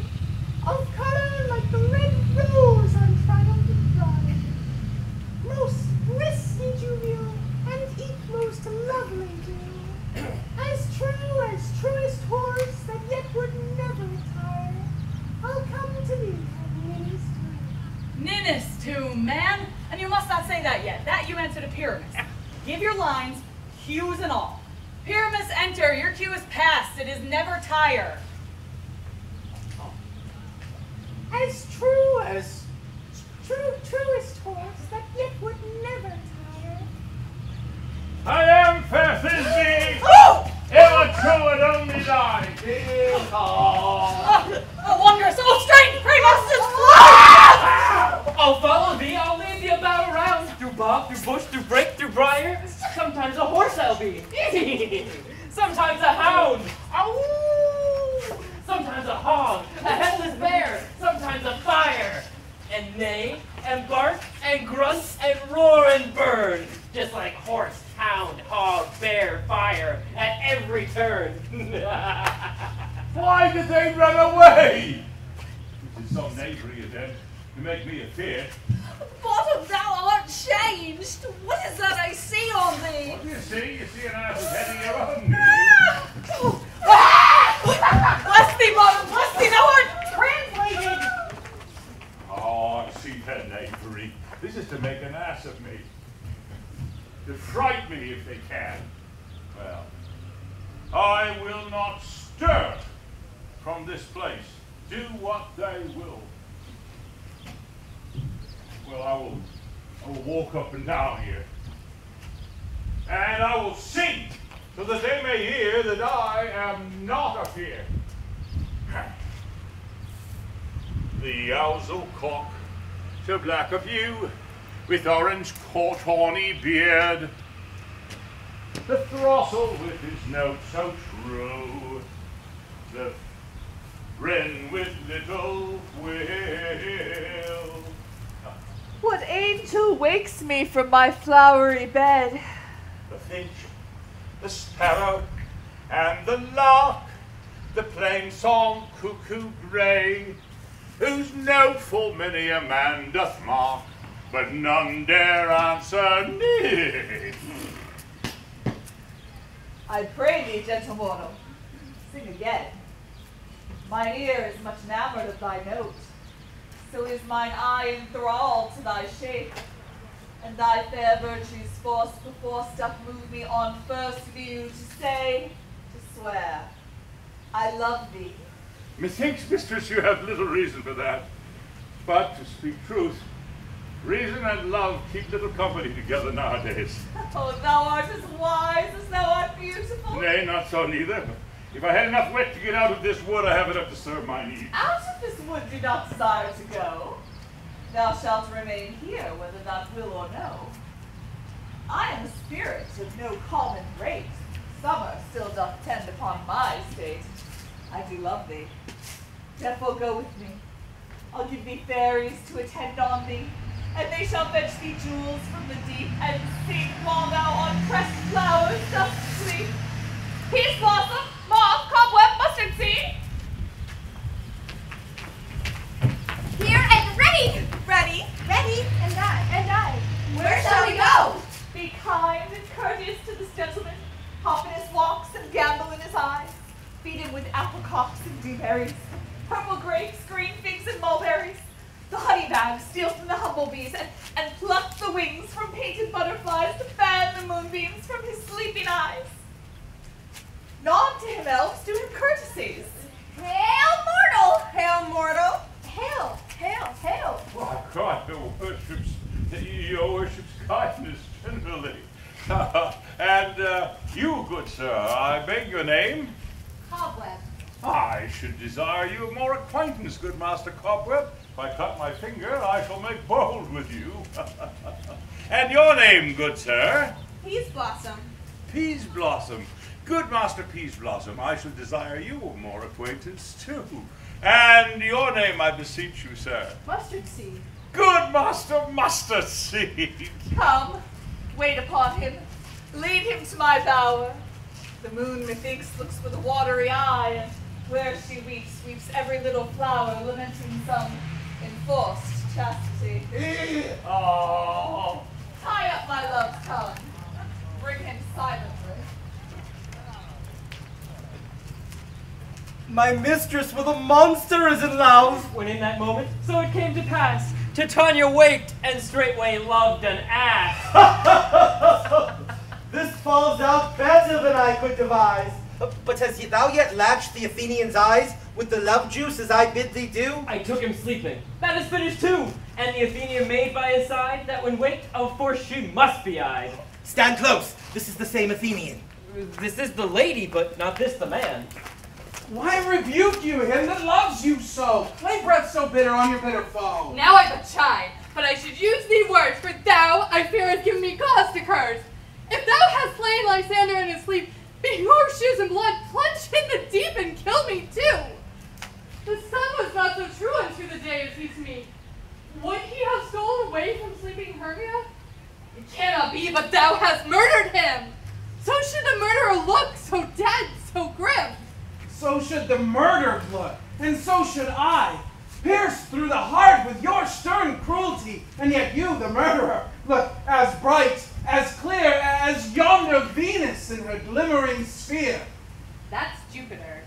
of color like the red rose on triumphant pride, most briskly jovial, and eke most lovely too, as truest horse that yet would never retire, I'll come to thee at Ninny's tomb. Ninny's tomb, man, and you must not say that yet. That you answer to Pyramus. Give your lines, cues and all. Pyramus, enter. Your cue is past. It is never tire. As true as truest horse that yet would never tire. I am fair Thisbe. Ever true and only die. Wondrous, strange, pray masters, I'll follow thee, I'll lead thee about around. Through bog, through bush, through brake, through briar. Sometimes a horse I'll be. Sometimes a hound. Ow! Sometimes a hog, a headless bear. Sometimes a fire. And neigh, and bark, and grunt, and roar, and burn. Just like horse, hound, hog, bear, fire, at every turn. Why did they run away? It is some knavery of them to make me a fear. Bottom, thou art changed. What is that I see on thee? What do you see? You see an ass head of your own. Bless thee, Bottom, bless thee, thou art translated. Oh, I see their knavery. This is to make an ass of me. To fright me if they can. Well, I will not stir from this place. Do what they will. Well, I will walk up and down here. And I will sing so that they may hear that I am not afeard. The ousel cock, so black of hue, with orange horny beard. The throstle with his note so true. The wren with little quill. What angel wakes me from my flowery bed? The finch, the sparrow, and the lark, the plain song cuckoo grey, whose note full many a man doth mark, but none dare answer me. I pray thee, gentle mortal, sing again. Mine ear is much enamored of thy note, so is mine eye enthralled to thy shape, and thy fair virtues force perforce doth move me on first view to say, to swear, I love thee. Methinks, mistress, you have little reason for that, but to speak truth, reason and love keep little company together nowadays. Oh, thou art as wise as thou art beautiful. Nay, not so neither. If I had enough wit to get out of this wood, I have enough to serve my needs. Out of this wood do not desire to go. Thou shalt remain here, whether thou will or no. I am a spirit of no common rate. Summer still doth tend upon my state. I do love thee. Therefore go with me. I'll give thee fairies to attend on thee, and they shall fetch thee jewels from the deep, and sing while thou on pressed flowers dost sleep. Peace blossom, moth, cobweb, mustard seed. Here and ready! Ready? Ready, and I. Where shall we go? Be kind and courteous to this gentleman. Hop in his walks and gambol in his eyes. Feed him with apricocks and dewberries, purple grapes, green figs, and mulberries. The honey bag steal from the humblebees and pluck the wings from painted butterflies to fan the moonbeams from his sleeping eyes. Nod to him, elves, do him courtesies. Hail, mortal! Hail, mortal. Hail, hail, hail. My God, your worship's kindness generally. And you, good sir, I beg your name? Cobweb. I should desire you more acquaintance, good Master Cobweb. If I cut my finger, I shall make bold with you. And your name, good sir? Peas Blossom. Peas Blossom. Good Master Peas Blossom, I shall desire you more acquaintance too. And your name, I beseech you, sir? Mustard Seed. Good Master Mustard Seed. Come, wait upon him. Lead him to my bower. The moon, methinks, looks with a watery eye, and where she weeps, weeps every little flower, lamenting some enforced chastity. Oh. Tie up my love's tongue. Bring him silently. My mistress with a monster is in love. When in that moment, so it came to pass, Titania waked and straightway loved an ass. This falls out better than I could devise. But hast thou yet latched the Athenian's eyes with the love juice as I bid thee do? I took him sleeping. That is finished too. And the Athenian maid by his side, that when waked, of force she must be eyed. Stand close. This is the same Athenian. This is the lady, but not this the man. Why rebuke you him that loves you so? Lay breath so bitter on your bitter foe. Now I but chide, but I should use these words, for thou, I fear, hast given me cause to curse. If thou hast slain Lysander in his sleep, being horseshoes and blood, plunge in the deep and kill me too. The sun was not so true unto the day as he to me. Would he have stolen away from sleeping Hermia? It cannot be, but thou hast murdered him. So should the murderer look, so dead, so grim. So should the murdered look, and so should I, pierced through the heart with your stern cruelty, and yet you, the murderer, look as bright, as clear, as yonder Venus in her glimmering sphere. That's Jupiter.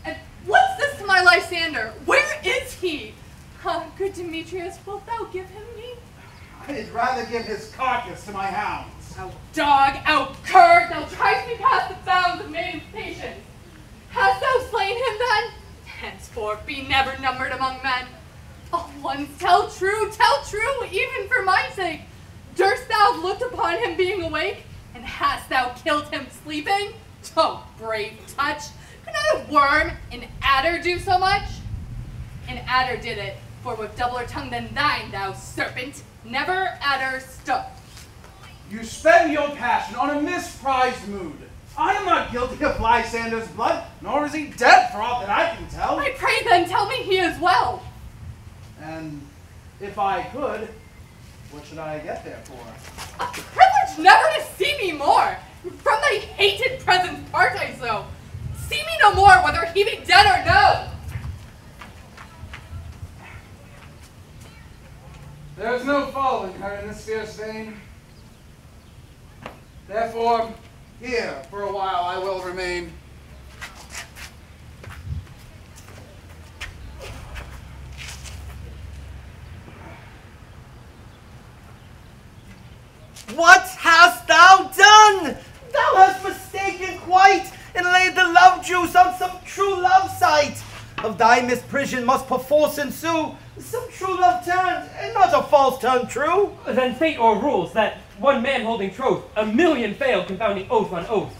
And what's this to my Lysander? Where is he? Good Demetrius, wilt thou give him me? I'd rather give his carcass to my hounds. Out dog, out cur, thou tries me past the bounds of maiden's patience. Hast thou slain him then? Henceforth be never numbered among men. Oh, ones, tell true, even for my sake. Durst thou have looked upon him being awake? And hast thou killed him sleeping? Oh, brave touch. Could not a worm, an adder, do so much? An adder did it, for with doubler tongue than thine, thou serpent, never adder stood. You spend your passion on a misprized mood. I am not guilty of Lysander's blood, nor is he dead for aught that I can tell. I pray then tell me he is well. And if I could, what should I get there for? A privilege never to see me more. From thy hated presence part I so. See me no more, whether he be dead or no. There is no following her in this fierce vein. Therefore, here for a while I will remain. What hast thou done? Thou hast mistaken quite, and laid the love juice on some true love sight. Of thy misprision must perforce ensue some true love turned, and not a false turn true. Then fate o'errules that one man holding troth, a million fail confounding oath on oath.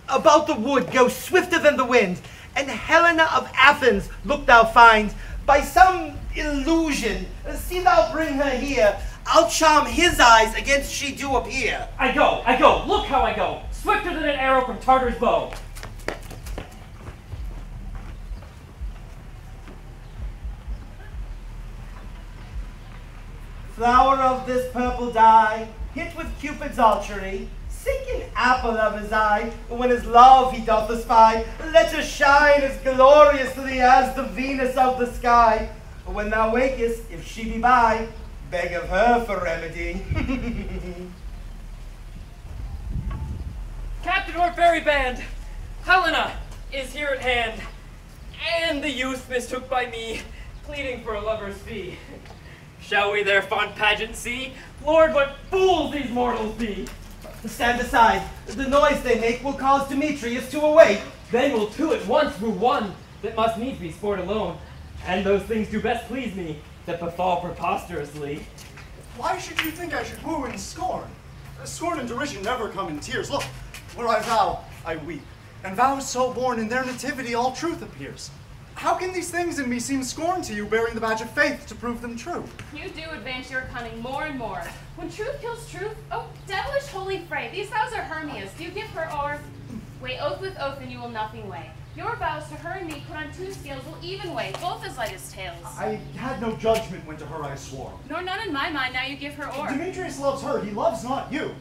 About the wood go swifter than the wind, and Helena of Athens look thou find. By some illusion, see thou bring her here. I'll charm his eyes against she do appear. I go, look how I go, swifter than an arrow from Tartar's bow. Flower of this purple dye, hit with Cupid's archery, sink an apple of his eye, when his love he doth espy, let her shine as gloriously as the Venus of the sky. When thou wakest, if she be by, beg of her for remedy. Captain or fairy band, Helena is here at hand, and the youth mistook by me, pleading for a lover's fee. Shall we their fond pageant see? Lord, what fools these mortals be! Stand aside. The noise they make will cause Demetrius to awake. Then will two at once woo one that must needs be sport alone. And those things do best please me that befall preposterously. Why should you think I should woo in scorn? Scorn and derision never come in tears. Look, where I vow, I weep. And vows so born in their nativity all truth appears. How can these things in me seem scorn to you, bearing the badge of faith to prove them true? You do advance your cunning more and more. When truth kills truth, oh, devilish holy fray, these vows are Hermia's. Do you give her or weigh oath with oath and you will nothing weigh? Your vows to her and me put on two scales will even weigh, both as light as tails. I had no judgment when to her I swore. Nor none in my mind, now you give her or. Demetrius loves her, he loves not you.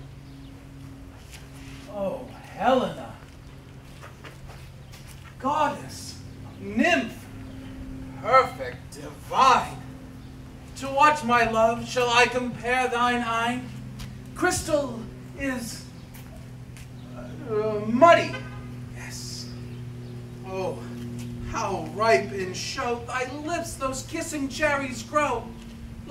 Oh, Helena. Goddess, nymph, perfect, divine. To what, my love, shall I compare thine eye? Crystal is muddy. Yes. Oh, how ripe in show thy lips those kissing cherries grow.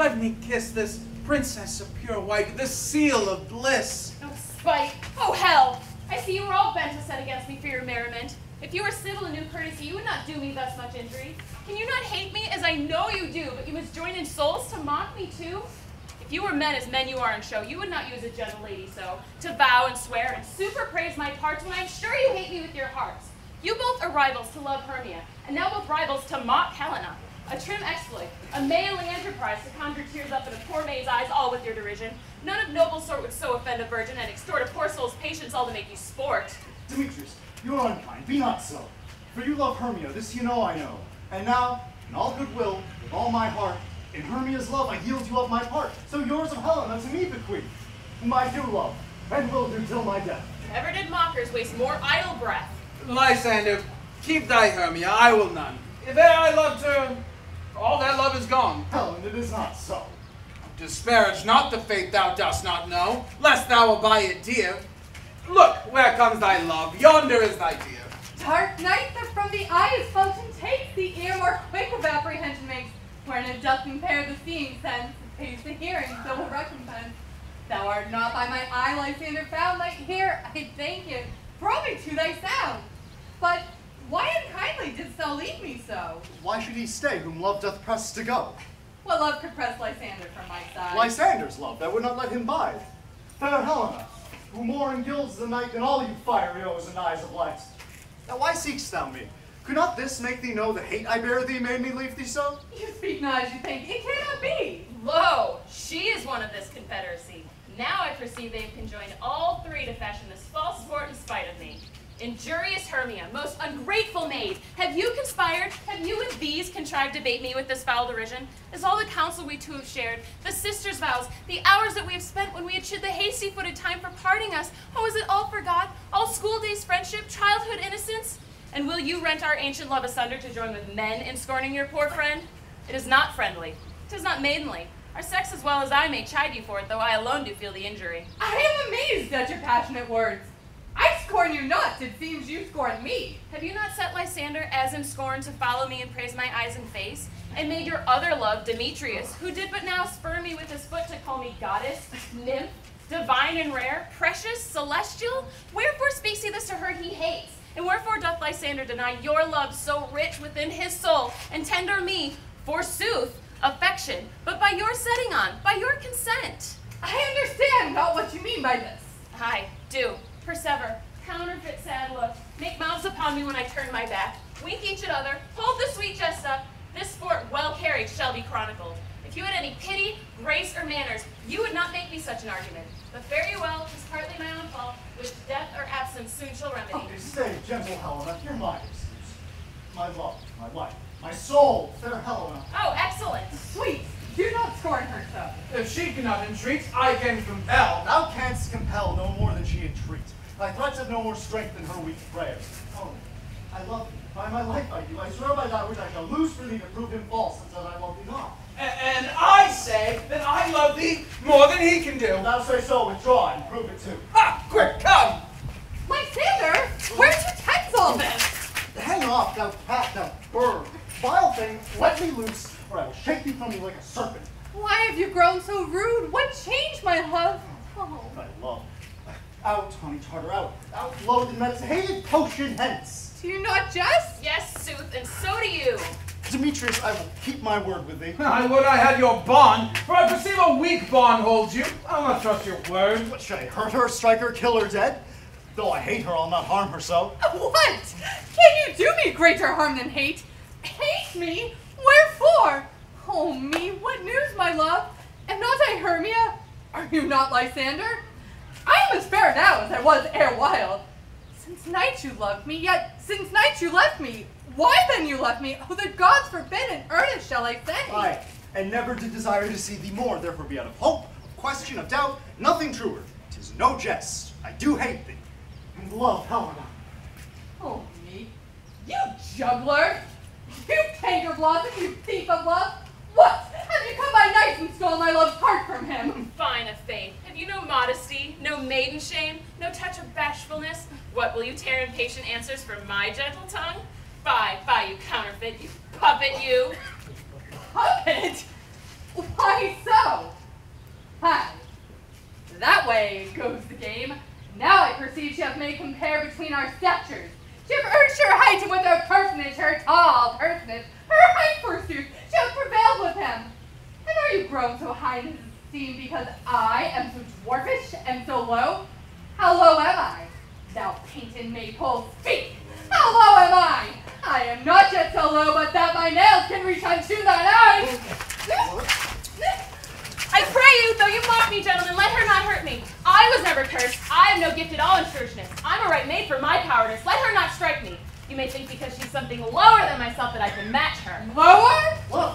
Let me kiss this princess of pure white, this seal of bliss. Oh, spite. Oh, hell. I see you were all bent to set against me for your merriment. If you were civil and knew courtesy, you would not do me thus much injury. Can you not hate me, as I know you do, but you must join in souls to mock me too? If you were men as men you are in show, you would not use a gentle lady so, to vow and swear and super praise my parts when I am sure you hate me with your hearts. You both are rivals to love Hermia, and now both rivals to mock Helena. A trim exploit, a manly enterprise to conjure tears up in a poor maid's eyes, all with your derision. None of noble sort would so offend a virgin and extort a poor soul's patience all to make you sport. Demetrius, you are unkind. Be not so. For you love Hermia, this you know I know. And now, in all goodwill, with all my heart, in Hermia's love I yield you of my part. So yours of Helena to me bequeath, whom I do love, and will do till my death. Never did mockers waste more idle breath. Lysander, keep thy Hermia, I will none. If e'er I loved her, all that love is gone. Helen, it is not so. Disparage not the fate thou dost not know, lest thou will buy it dear. Look, where comes thy love? Yonder is thy dear. Dark night that from the eye is function takes, the ear more quick of apprehension makes. Wherein it doth impair the seeing sense, it pays the hearing, so will recompense. Thou art not by my eye, Lysander, found, like here, I thank you, brought me to thy sound. But why unkindly didst thou leave me so? Why should he stay, whom love doth press to go? What love could press Lysander from my side? Lysander's love, that would not let him bide. Fair Helena, who more engilds the night than all you fiery O's and eyes of light. Now why seek'st thou me? Could not this make thee know the hate I bear thee made me leave thee so? You speak not as you think. It cannot be. Lo, she is one of this confederacy. Now I perceive they have conjoined all three to fashion this false sport in spite of me. Injurious Hermia, most ungrateful maid, have you conspired? Have you with these contrived to bait me with this foul derision? Is all the counsel we two have shared, the sisters' vows, the hours that we have spent when we had chid the hasty-footed time for parting us, oh, is it all forgot? All school days' friendship, childhood innocence? And will you rent our ancient love asunder to join with men in scorning your poor friend? It is not friendly. 'Tis not maidenly. Our sex as well as I may chide you for it, though I alone do feel the injury. I am amazed at your passionate words. I scorn you not, it seems you scorn me. Have you not set Lysander as in scorn to follow me and praise my eyes and face, and made your other love, Demetrius, who did but now spur me with his foot to call me goddess, nymph, divine and rare, precious, celestial? Wherefore speaks he this to her he hates? And wherefore doth Lysander deny your love so rich within his soul, and tender me, forsooth, affection, but by your setting on, by your consent? I understand not what you mean by this. Aye, do. Persever, counterfeit sad look, make mouths upon me when I turn my back, wink each at other, hold the sweet jest up. This sport well carried shall be chronicled. If you had any pity, grace, or manners, you would not make me such an argument. But fare you well, 'tis partly my own fault, which death or absence soon shall remedy. Okay, stay, gentle Helena, hear my excuse. My love, my life, my soul, fair Helena. Oh, excellent. Sweet, do not scorn her so. If she cannot entreat, I can compel. Thou canst compel no more than she entreat. Thy threats have no more strength than her weak prayers. Oh, I love thee. By my life I do. I swear by that which I shall lose for thee to prove him false, since that I love thee not. And I say that I love thee more than he can do. If thou say so, withdraw and prove it too. Ha! Quick, come! Lysander, where'd you text all this? Hang off, thou cat, thou bird. Vile thing, let me loose, or I will shake thee from me like a serpent. Why have you grown so rude? What changed, my love? Oh. Thy love. Out, honey tartar, out. Out, loathed and medicine, hated potion, hence. Do you not jest? Yes, sooth, and so do you. Demetrius, I will keep my word with thee. I would I had your bond, for I perceive a weak bond holds you. I'll not trust your word. What, should I hurt her, strike her, kill her dead? Though I hate her, I'll not harm her so. What? Can you do me greater harm than hate? Hate me? Wherefore? Oh me, what news, my love? Am not I Hermia? Are you not Lysander? I am as fair now as I was erewhile. Since night you loved me, yet since night you left me. Why then you left me? Oh, the gods forbid, in earnest shall I say. Aye, and never did desire to see thee more, therefore be out of hope, of question, of doubt, nothing truer. 'Tis no jest, I do hate thee, and love Helena. Oh me, you juggler! You canker blossom, you thief of love! What? Have you come by night and stole my love's heart from him? Fine of faith. Have you no modesty, no maiden shame, no touch of bashfulness? What, will you tear impatient answers from my gentle tongue? Fie, you counterfeit, you puppet, you. Puppet? Why so? Hi. That way goes the game. Now I perceive she hath made compare between our statures. She hath urged her height, and with her personage, her tall personage, her height forsooth, she hath prevailed with him. And are you grown so high in his esteem because I am so dwarfish and so low? How low am I? Thou painted maypole, speak! How low am I? I am not yet so low but that my nails can reach unto thine eyes. I pray you, though you mock me, gentlemen, let her not hurt me. I was never cursed. I have no gift at all in churchness. I'm a right maid for my cowardice. Let her not strike me. You may think because she's something lower than myself that I can match her. Lower? Whoa.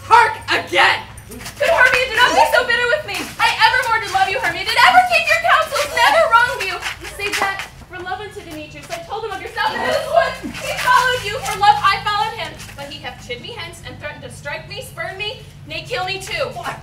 Hark again! Good Hermia, do not be so bitter with me. I evermore did love you, Hermia, did ever keep your counsels, never wronged you. You say that for love unto Demetrius. I told him of yourself in this wood. He followed you, for love I followed him. But he hath chid me hence, and threatened to strike me, spurn me, nay, kill me too. What?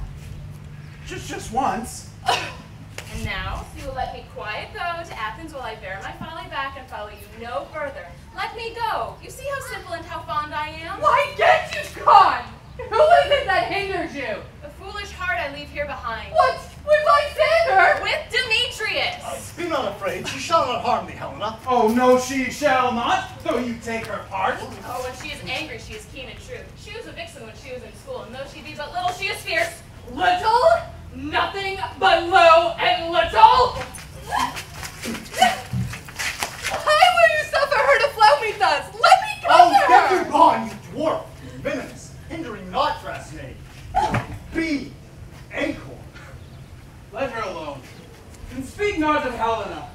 Just once. And now, so you will let me quiet go to Athens while I bear my folly back and follow you no further. Let me go. You see how simple and how fond I am? Why get you gone? Who is it that hinders you? The foolish heart I leave here behind. What? With Lysander? With Demetrius. Be not afraid. She shall not harm thee, Helena. Oh, no, she shall not, though you take her part. Oh, when she is angry, she is keen and true. She was a vixen when she was in school, and though she be but little, she is fierce. Little? Nothing but low and little? Why will you suffer her to flout me thus? Let me go Oh, there! get you gone, you dwarf! Venomous, hindering not Trasne. Bee, acorn. Let her alone. And speak not of Helena.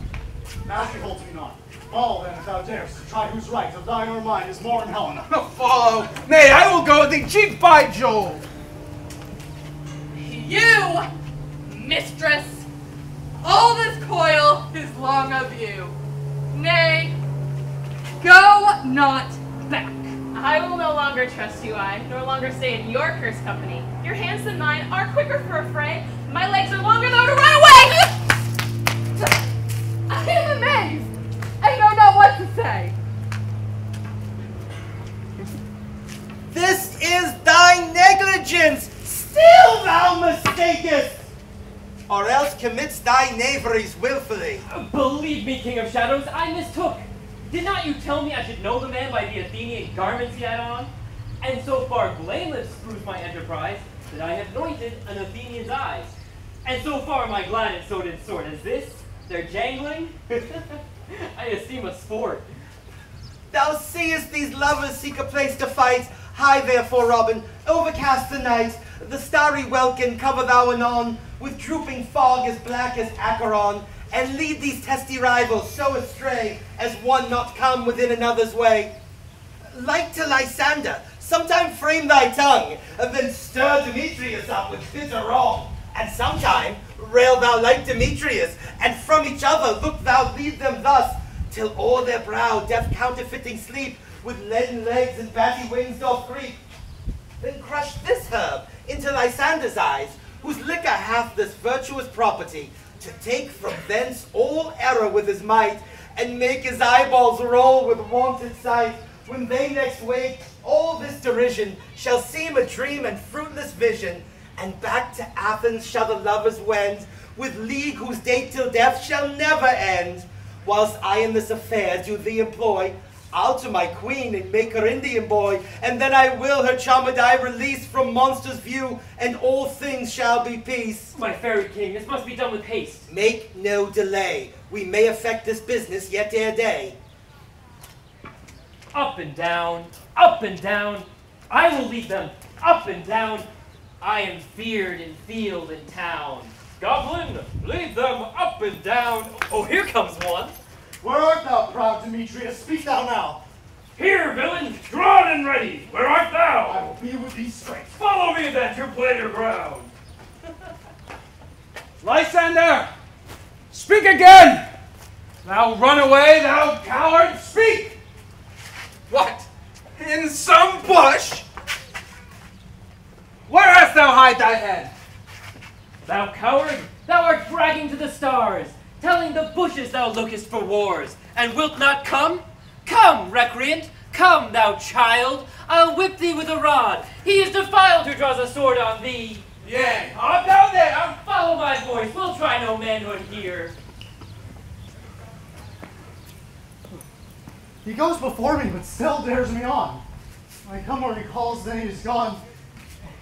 Now she holds me not. Follow then if thou darest to try whose right of thine or mine is more in Helena. No, follow. Nay, I will go with thee cheek by Jove. You, mistress, all this coil is long of you. Nay, go not back. I will no longer trust you, I, nor longer stay in your cursed company. Your hands than mine are quicker for a fray. My legs are longer, though, to run away! I am amazed. I know not what to say. This is thy negligence. Still thou mistakest, or else commits thy knaveries willfully. Believe me, King of Shadows, I mistook. Did not you tell me I should know the man by the Athenian garments he had on? And so far blameless proves my enterprise, that I have anointed an Athenian's eyes. And so far am I glad it sewed in sword as this, their jangling. I esteem a sport. Thou seest these lovers seek a place to fight. High therefore, Robin, overcast the night, the starry welkin cover thou anon, with drooping fog as black as Acheron, and lead these testy rivals so astray as one not come within another's way. Like to Lysander, sometime frame thy tongue, and then stir Demetrius up with bitter wrong, and sometime rail thou like Demetrius, and from each other look thou lead them thus, till o'er their brow death counterfeiting sleep, with leaden legs and batty wings doth creep. Then crush this herb into Lysander's eyes, whose liquor hath this virtuous property, to take from thence all error with his might, and make his eyeballs roll with wonted sight. When they next wake, all this derision shall seem a dream and fruitless vision, and back to Athens shall the lovers wend, with league whose date till death shall never end. Whilst I in this affair do thee employ, I'll to my queen and make her Indian boy, and then I will her charmed eye release from monster's view, and all things shall be peace. My fairy king, this must be done with haste. Make no delay. We may effect this business yet ere day. Up and down, I will lead them up and down. I am feared in field and town. Goblin, lead them up and down. Oh, here comes one. Where art thou, proud Demetrius? Speak thou now. Here, villain, drawn and ready. Where art thou? I will be with thee straight. Follow me then to play your ground. Lysander, speak again. Thou runaway, thou coward, speak. What? In some bush? Where hast thou hide thy head? Thou coward, thou art bragging to the stars, telling the bushes thou lookest for wars, and wilt not come? Come, recreant, Come, thou child, I'll whip thee with a rod. He is defiled who draws a sword on thee. Yea, up down there. Follow my voice, we'll try no manhood here. He goes before me, but still dares me on. I come where he calls, then he is gone.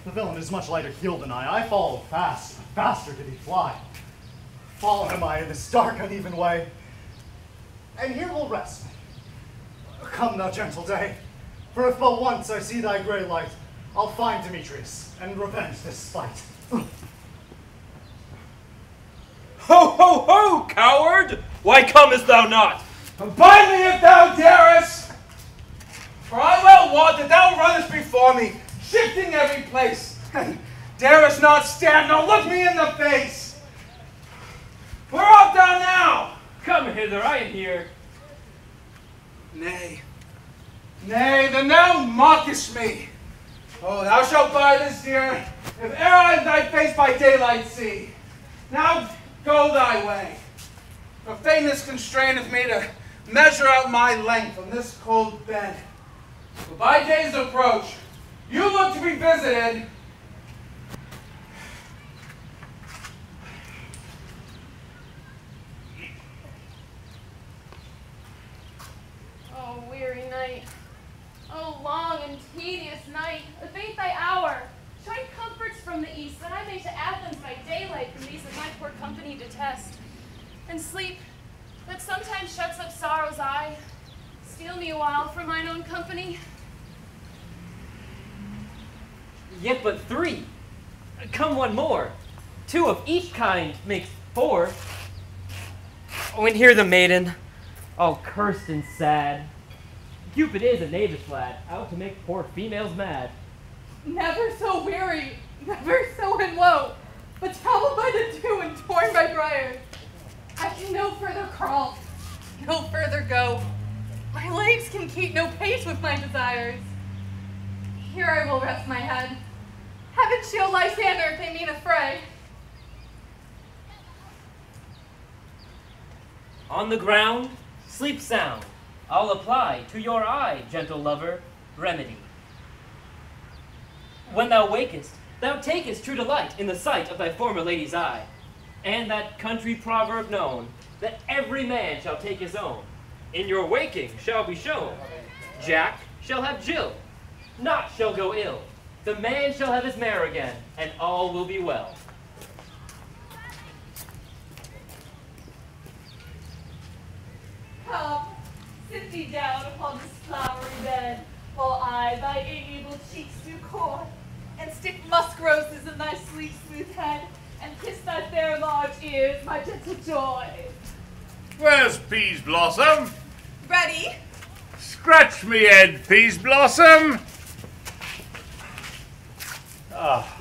The villain is much lighter heeled than I. I follow fast, faster did he fly. Follow him I in this dark, uneven way. And here we'll rest. Come, thou gentle day, for if but once I see thy gray light, I'll find Demetrius and revenge this spite. Ho, ho, ho, coward! Why comest thou not? Abide me if thou darest, for I well wot that thou runnest before me, shifting every place, and darest not stand nor look me in the face. Where art thou now? Come hither, I am here. Nay, nay, then thou mockest me. Oh, thou shalt buy this dear, if e'er I thy face by daylight see. Now go thy way, for faintness constraineth me to measure out my length on this cold bed. But by day's approach, you look to be visited. Oh, weary night. Oh, long and tedious night. Abate thy hour. Shine comforts from the east, that I may to Athens by daylight from these that my poor company detest. And sleep, that sometimes shuts up sorrow's eye, steal me a while from mine own company. Yet but 3. Come one more. 2 of each kind makes 4. Oh, and hear the maiden, all cursed and sad. Cupid is a knavish lad, out to make poor females mad. Never so weary, never so in woe, but troubled by the dew and torn by briars. I can no further crawl, no further go. My legs can keep no pace with my desires. Here I will rest my head. Heaven shield Lysander if they mean a fray. On the ground, sleep sound. I'll apply to your eye, gentle lover, remedy. When thou wakest, thou takest true delight in the sight of thy former lady's eye, and that country proverb known, that every man shall take his own, in your waking shall be shown. Jack shall have Jill, naught shall go ill. The man shall have his mare again, and all will be well. Come, sit thee down upon this flowery bed, while I thy amiable cheeks do court, and stick musk roses in thy sweet smooth head, and kiss thy fair large ears, my gentle joy. Where's Peas Blossom? Ready? Scratch me head, Peas Blossom. Ah.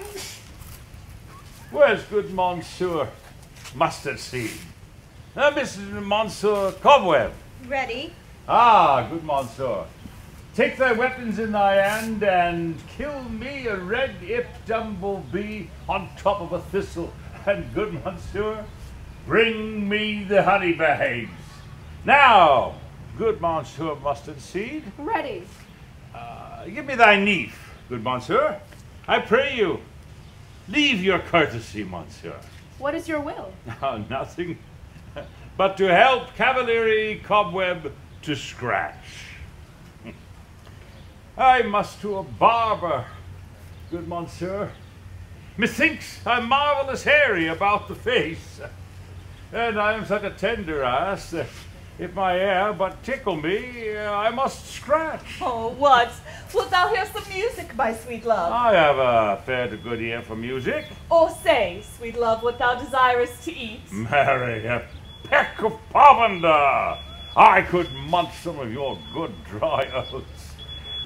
Where's good Monsieur Mustard Seed? Mrs. Monsieur Cobweb. Ready? Ah, good Monsieur. Take thy weapons in thy hand and kill me a red-hipped bumblebee on top of a thistle. And good Monsieur, bring me the honey bags. Now, good Monsieur Mustard Seed. Ready. Give me thy knife, good Monsieur. I pray you, leave your courtesy, Monsieur. What is your will? Nothing but to help Cavalieri Cobweb to scratch. I must to a barber, good Monsieur. Methinks I'm marvelous hairy about the face, and I am such a tender ass that if my hair but tickle me, I must scratch. Oh, what? Wilt thou hear some music, my sweet love? I have a fair to good ear for music. Or say, sweet love, what thou desirest to eat? Marry, a peck of provender. I could munch some of your good dry oats.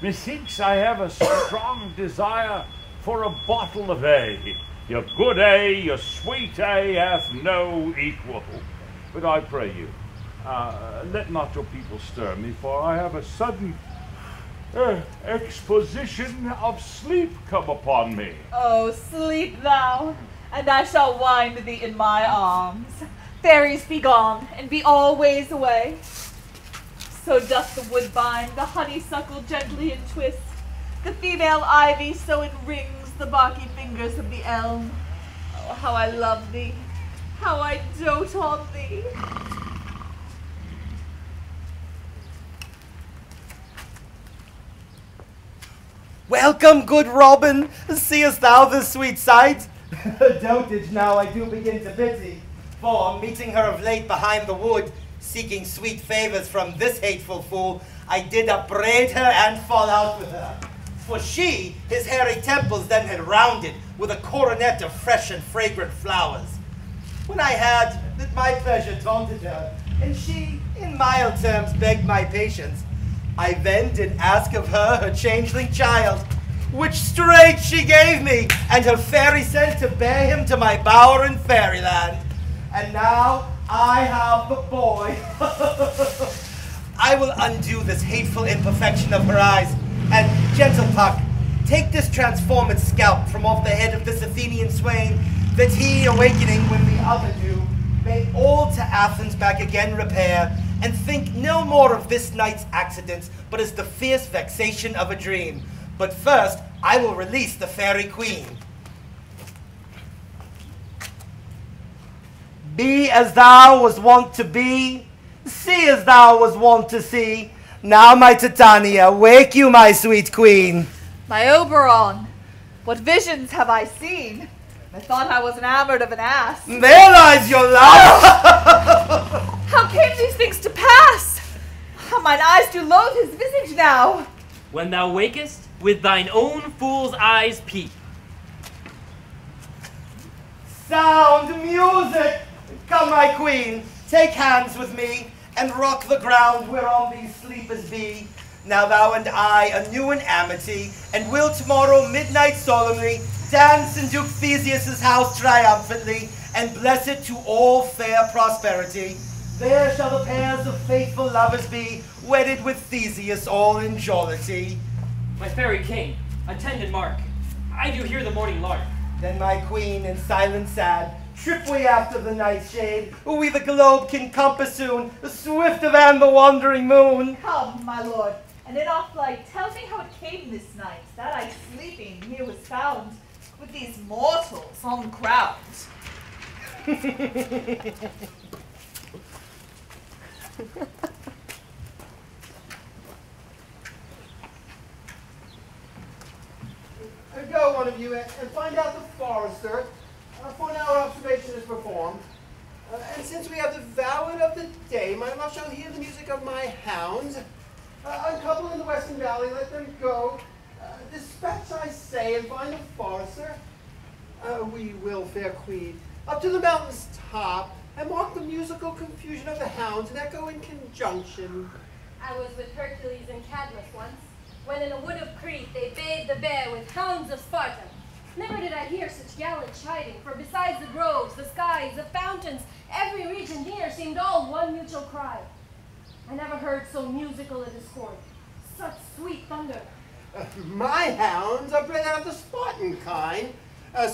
Methinks I have a strong desire for a bottle of A. Your good A, your sweet A hath no equal. But I pray you, let not your people stir me, for I have a sudden exposition of sleep come upon me. Oh, sleep thou, and I shall wind thee in my arms. Fairies, be gone, and be always away. So doth the woodbine, the honeysuckle gently entwist. The female ivy so enrings the barky fingers of the elm. Oh, how I love thee, how I dote on thee. Welcome, good Robin. Seest thou this sweet sight? Dotage now I do begin to pity, for meeting her of late behind the wood, seeking sweet favors from this hateful fool, I did upbraid her and fall out with her. For she, his hairy temples then had rounded with a coronet of fresh and fragrant flowers. When I had that my pleasure taunted her, and she, in mild terms, begged my patience, I then did ask of her changeling child, which straight she gave me, and her fairy sent to bear him to my bower in fairyland. And now I have the boy. I will undo this hateful imperfection of her eyes, and, gentle Puck, take this transformed scalp from off the head of this Athenian swain, that he, awakening when the other do, may all to Athens back again repair, and think no more of this night's accidents, but as the fierce vexation of a dream. But first, I will release the fairy queen. Be as thou was wont to be, see as thou was wont to see. Now, my Titania, wake you, my sweet queen. My Oberon, what visions have I seen? I thought I was enamored of an ass. There lies your love. How came these things to pass? How mine eyes do loathe his visage now. When thou wakest, with thine own fool's eyes peep. Sound music! Come, my queen, take hands with me, and rock the ground whereon these sleepers be. Now thou and I anew in amity, and will tomorrow midnight solemnly dance in Duke Theseus' house triumphantly, and bless it to all fair prosperity. There shall the pairs of faithful lovers be, wedded with Theseus all in jollity. My fairy king, attend and mark. I do hear the morning lark. Then, my queen, in silence sad, trip we after the night's shade, we the globe can compass soon, swifter than the wandering moon. Come, my lord, and in our flight, tell me how it came this night, that I sleeping here was found, with these mortals on the ground. Go, one of you, and find out the forester, for now our observation is performed. And since we have the voward of the day, my love shall hear the music of my hounds. Uncouple in the western valley, let them go. Dispatch, I say, and find the forester. We will, fair queen, up to the mountain's top, and mark the musical confusion of the hounds, and echo in conjunction. I was with Hercules and Cadmus once, when in a wood of Crete they bayed the bear with hounds of Sparta. Never did I hear such gallant chiding, for besides the groves, the skies, the fountains, every region near seemed all one mutual cry. I never heard so musical a discord, such sweet thunder. My hounds are bred out of the Spartan kind,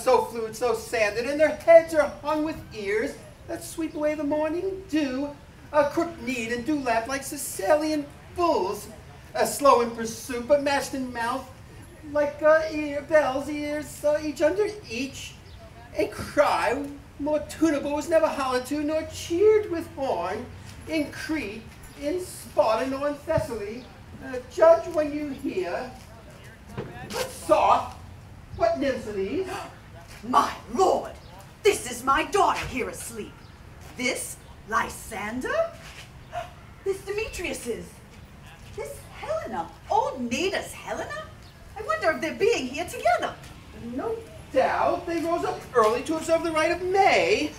so fluid, so sanded, and their heads are hung with ears that sweep away the morning dew, crook kneed and dew-lapped like Sicilian bulls, slow in pursuit, but matched in mouth, like bells, ears, each under each. A cry more tunable was never hollered to, nor cheered with horn, in Crete, in Sparta, nor in Thessaly. Judge when you hear. But soft, what nymphs are these? My lord, this is my daughter here asleep. This Lysander? This Demetrius's. This Helena, old Nada's Helena? I wonder if they're being here together. No doubt they rose up early to observe the rite of May,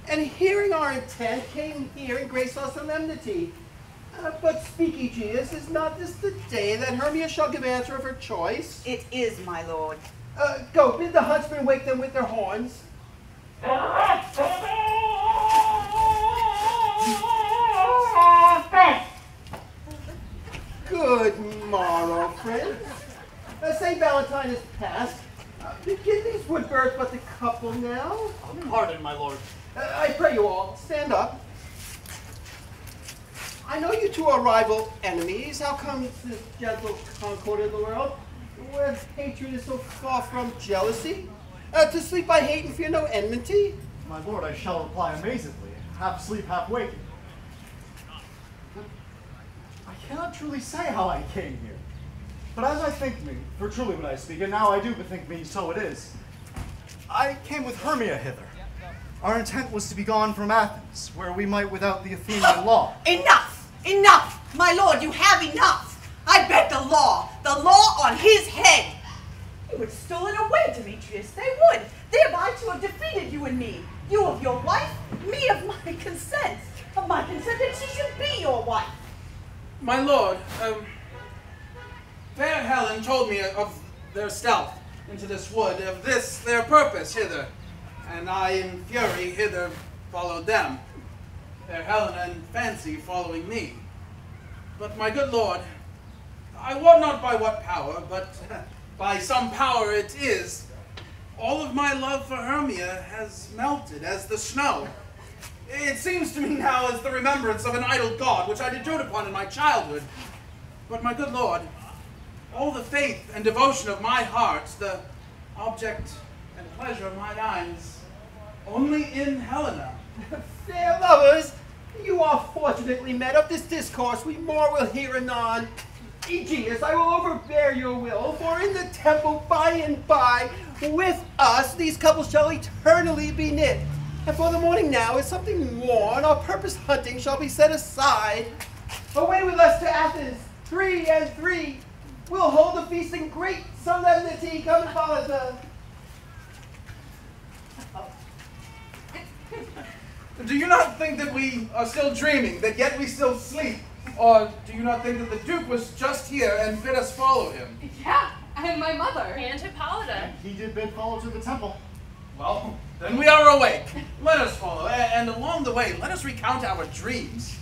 and hearing our intent, came here and graced our solemnity. But speak, Aegeus, is not this the day that Hermia shall give answer of her choice? It is, my lord. Go, bid the huntsmen wake them with their horns. Good morrow, friends. St. Valentine is past. Begin these wood birds but the couple now? Pardon, my lord. I pray you all, stand up. I know you two are rival enemies. How come this gentle concord of the world, where hatred is so far from jealousy? To sleep by hate and fear no enmity? My lord, I shall reply amazedly, half asleep, half waking. I cannot truly say how I came here. But as I think me, for truly when I speak, and now I do bethink me, so it is, I came with Hermia hither. Our intent was to be gone from Athens, where we might without the Athenian law. Enough! Enough! My lord, you have enough! I bet the law on his head! You would have stolen away, Demetrius, they would, thereby to have defeated you and me. You of your wife, me of my consent. Of my consent that she should be your wife. My lord, fair Helen told me of their stealth into this wood, of this their purpose hither, and I in fury hither followed them, fair Helen in fancy following me. But my good lord, I wot not by what power, but by some power it is, all of my love for Hermia has melted as the snow. It seems to me now as the remembrance of an idol god, which I did dote upon in my childhood. But my good lord, all the faith and devotion of my heart, the object and pleasure of mine eyes, only in Helena. Fair lovers, you are fortunately met. Of this discourse we more will hear anon. Aegeus, I will overbear your will, for in the temple by and by, with us, these couples shall eternally be knit. And for the morning now is something worn, our purpose hunting shall be set aside. Away with us to Athens, 3 and 3. We'll hold a feast in great solemnity. Come and follow us. Do you not think that we are still dreaming, that yet we still sleep? Or do you not think that the Duke was just here and bid us follow him? Yeah, and my mother. And Hippolyta. He did bid follow to the temple. Well, then we are awake. Let us follow, and along the way, let us recount our dreams.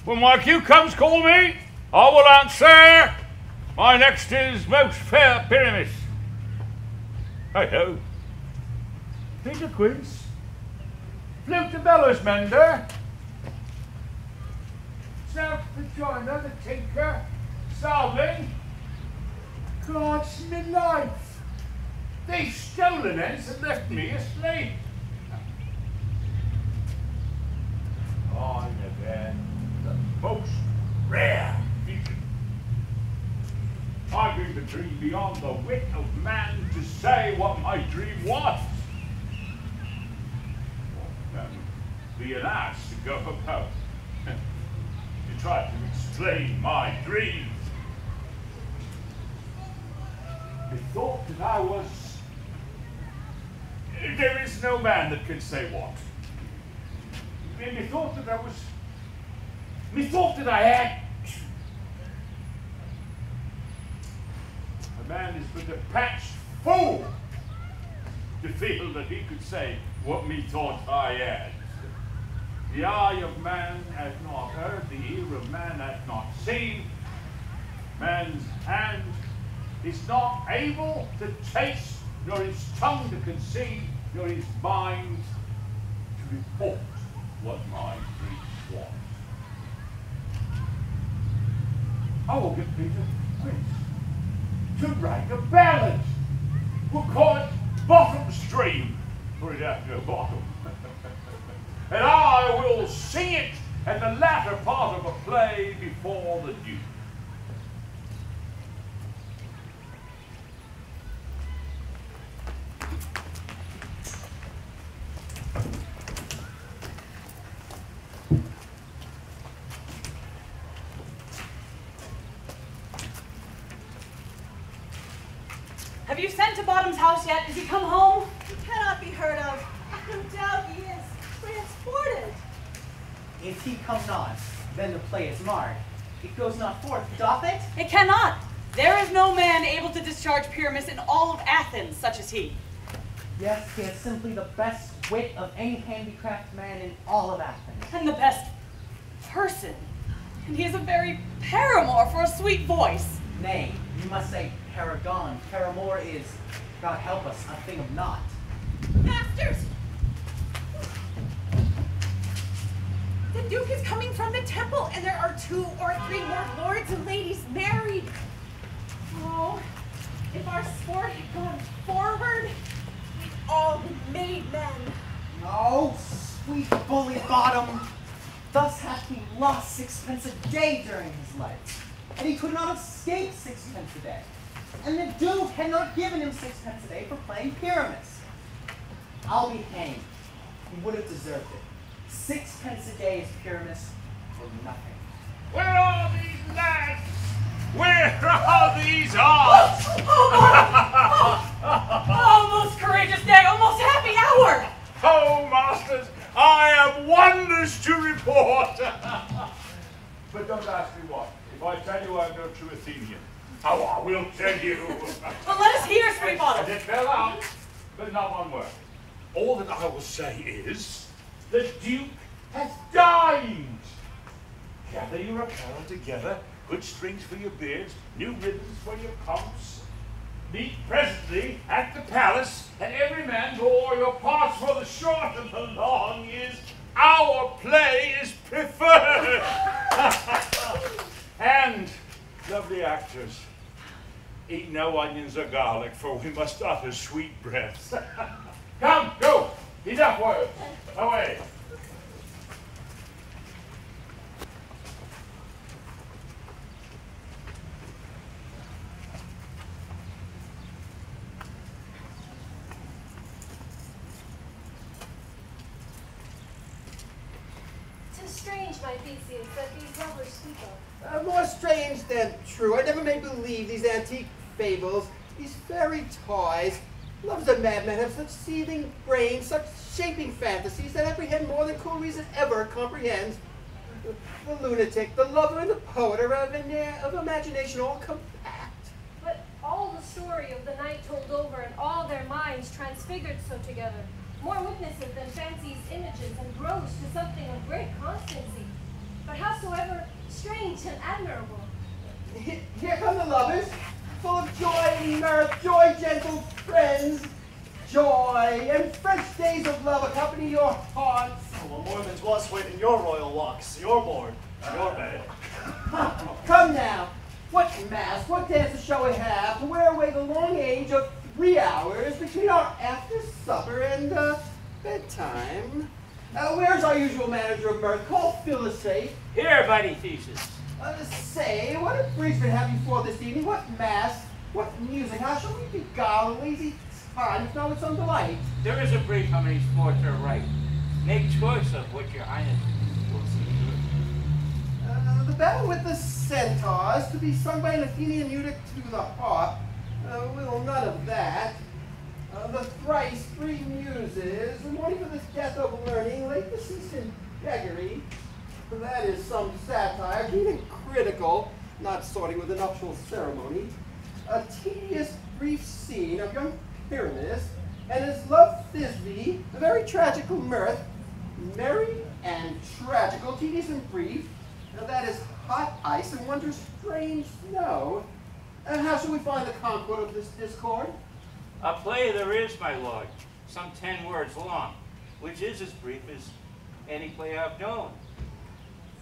When my cue comes, call me. I will answer. My next is most fair Pyramus. Hey-ho. Peter Quince. Flute the bellows mender. Self the joiner, the tinker. Starveling. God's me life. They've stolen it and left me asleep. On again, the most rare vision. I bring the dream beyond the wit of man to say what my dream was. Be an ass to go about to try to explain my dream. Methought that I was. There is no man that can say what. Methought that I was. Methought that I had. A man is but a patched fool to feel that he could say what methought I had. The eye of man hath not heard, the ear of man hath not seen. Man's hand is not able to taste, nor his tongue to conceive, nor his mind to report what my dream was. I will get Peter Quince to write a ballad. We'll call it Bottom Stream, for it hath no bottom. And I will sing it at the latter part of a play before the Duke. Have you sent to Bottom's house yet? Has he come home? He cannot be heard of. No doubt he is transported. If he come not, then the play is marred. It goes not forth, doth it? It cannot. There is no man able to discharge Pyramus in all of Athens, such as he. Yes, he has simply the best wit of any handicraft man in all of Athens. And the best person. And he is a very paramour for a sweet voice. Nay, you must say paragon. Paramour is, God help us, a thing of naught. Masters! The Duke is coming from the temple, and there are 2 or 3 more lords and ladies married. Oh, if our sport had gone forward, we'd all been made men. Oh, sweet bully bottom. Thus hath he lost 6 pence a day during his life, and he could not escape 6 pence a day. And the Duke had not given him 6 pence a day for playing Pyramus. I'll be hanged. He would have deserved it. 6 pence a day is Pyramus for nothing. Where are these lads? Where are these odds? Oh, most courageous day, almost happy hour! Oh, masters, I have wonders to report. But don't ask me what. If I tell you I'm no true Athenian, I will tell you. Well, let us hear, sweet bottle. And it fell out, but not one word. All that I will say is, the Duke has dined. Gather your apparel together, good strings for your beards, new ribbons for your pumps. Meet presently at the palace, and every man go o'er your parts, for the short and the long is, our play is preferred. And, lovely actors, eat no onions or garlic, for we must utter sweet breaths. Come, go, enough words, away. Strange, my Theseus, that these lovers speak of. More strange than true. I never may believe these antique fables, these fairy toys. Love's a madman, have such seething brains, such shaping fantasies that apprehend more than cool reason ever comprehends. The lunatic, the lover, and the poet are of imagination all compact. But all the story of the night told over, and all their minds transfigured so together. More witnesses than fancy's images, and grows to something of great constancy, but howsoever strange and admirable. Here come the lovers, full of joy and mirth, joy, gentle friends, joy, and fresh days of love accompany your hearts. Oh, well, more than 'twas waiting your royal walks, your board, your bed. Come now, what mask, what dances shall we have to wear away the long age of 3 hours between our after supper and bedtime? Where's our usual manager of mirth? Call Phyllis safe. Here, buddy Theseus. Say, what abridgment have you for this evening? What mass? What music? How shall we beguile the lazy time if not with some delight? There is a brief how many sports are right. Make choice of what your highness will see good. The battle with the centaurs, to be sung by an Athenian eunuch to the harp. Will none of that. The thrice 3 muses, the morning for the death of learning, late deceased in beggary. That is some satire, keen and critical, not sorting with the nuptial ceremony. A tedious, brief scene of young Pyramus and his love Thisbe, a very tragical mirth, merry and tragical, tedious and brief. That is hot ice and wondrous strange snow. And how shall we find the concord of this discord? A play there is, my lord, some 10 words long, which is as brief as any play I've known.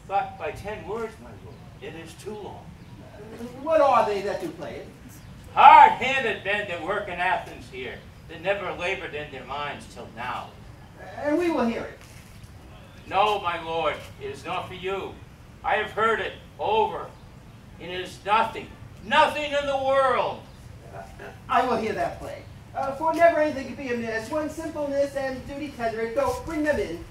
But by 10 words, my lord, it is too long. What are they that do play it? Hard-handed men that work in Athens here, that never labored in their minds till now. And we will hear it. No, my lord, it is not for you. I have heard it over. It is nothing, nothing in the world. I will hear that play. For never anything can be amiss. One simpleness and duty tender. Go, bring them in.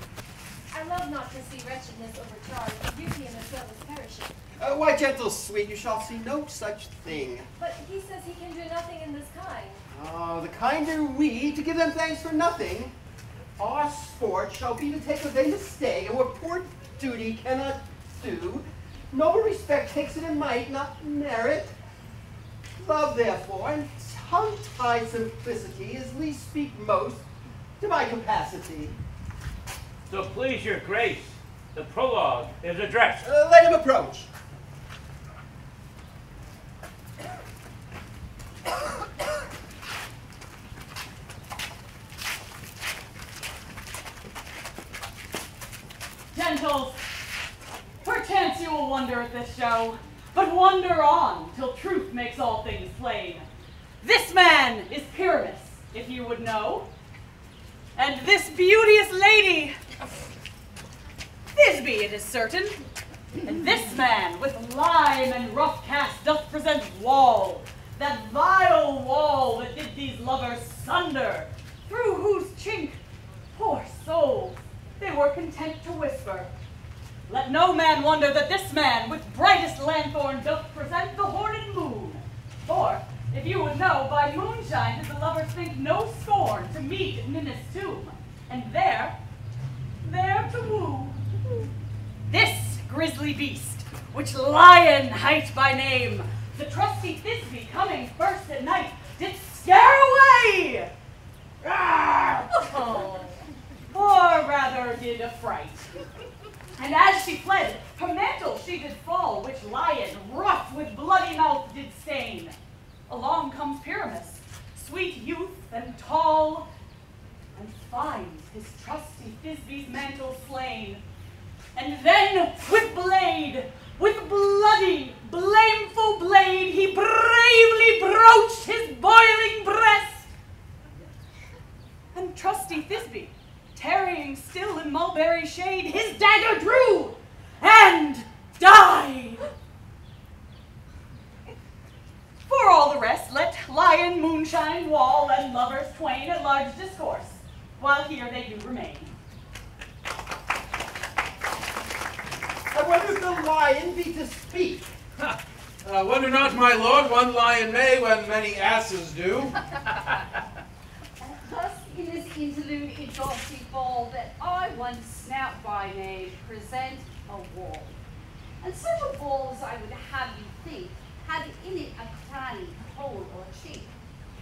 I love not to see wretchedness overcharged, beauty in as well as perishing. Why, gentle sweet, you shall see no such thing. But he says he can do nothing in this kind. Oh, the kinder we, to give them thanks for nothing. Our sport shall be to take what they mistake, and what poor duty cannot do. Noble respect takes it in might, not merit. Love, therefore, and tongue-tied simplicity is least speak most to my capacity. So please your grace, the prologue is addressed. Let him approach. Gentles, will wonder at this show, but wonder on till truth makes all things plain. This man is Pyramus, if you would know, and this beauteous lady, Thisbe, it is certain. And this man with lime and rough cast doth present wall, that vile wall that did these lovers sunder, through whose chink, poor souls, they were content to whisper. Let no man wonder that this man with brightest lanthorn doth present the horned moon. For, if you would know, by moonshine did the lovers think no scorn to meet at Ninnis' tomb, and there to woo. This grisly beast, which Lion hight by name, the trusty Thisbe coming first at night, did scare away, or rather did affright. And as she fled, her mantle she did fall, which Lion, rough with bloody mouth, did stain. Along comes Pyramus, sweet youth and tall, and finds his trusty Thisbe's mantle slain. And then with blade, with bloody, blameful blade, he bravely broached his boiling breast. And trusty Thisbe, tarrying still in mulberry shade, his dagger drew and died. For all the rest, let Lion, moonshine, wall, and lovers twain at large discourse, while here they do remain. And when is the lion be to speak? Wonder not, my lord, one lion may when many asses do. Thus, in this interlude, it doth befall that I, one Snout by name, present a wall. And such a wall as I would have you think had in it a cranny, hole, or chink,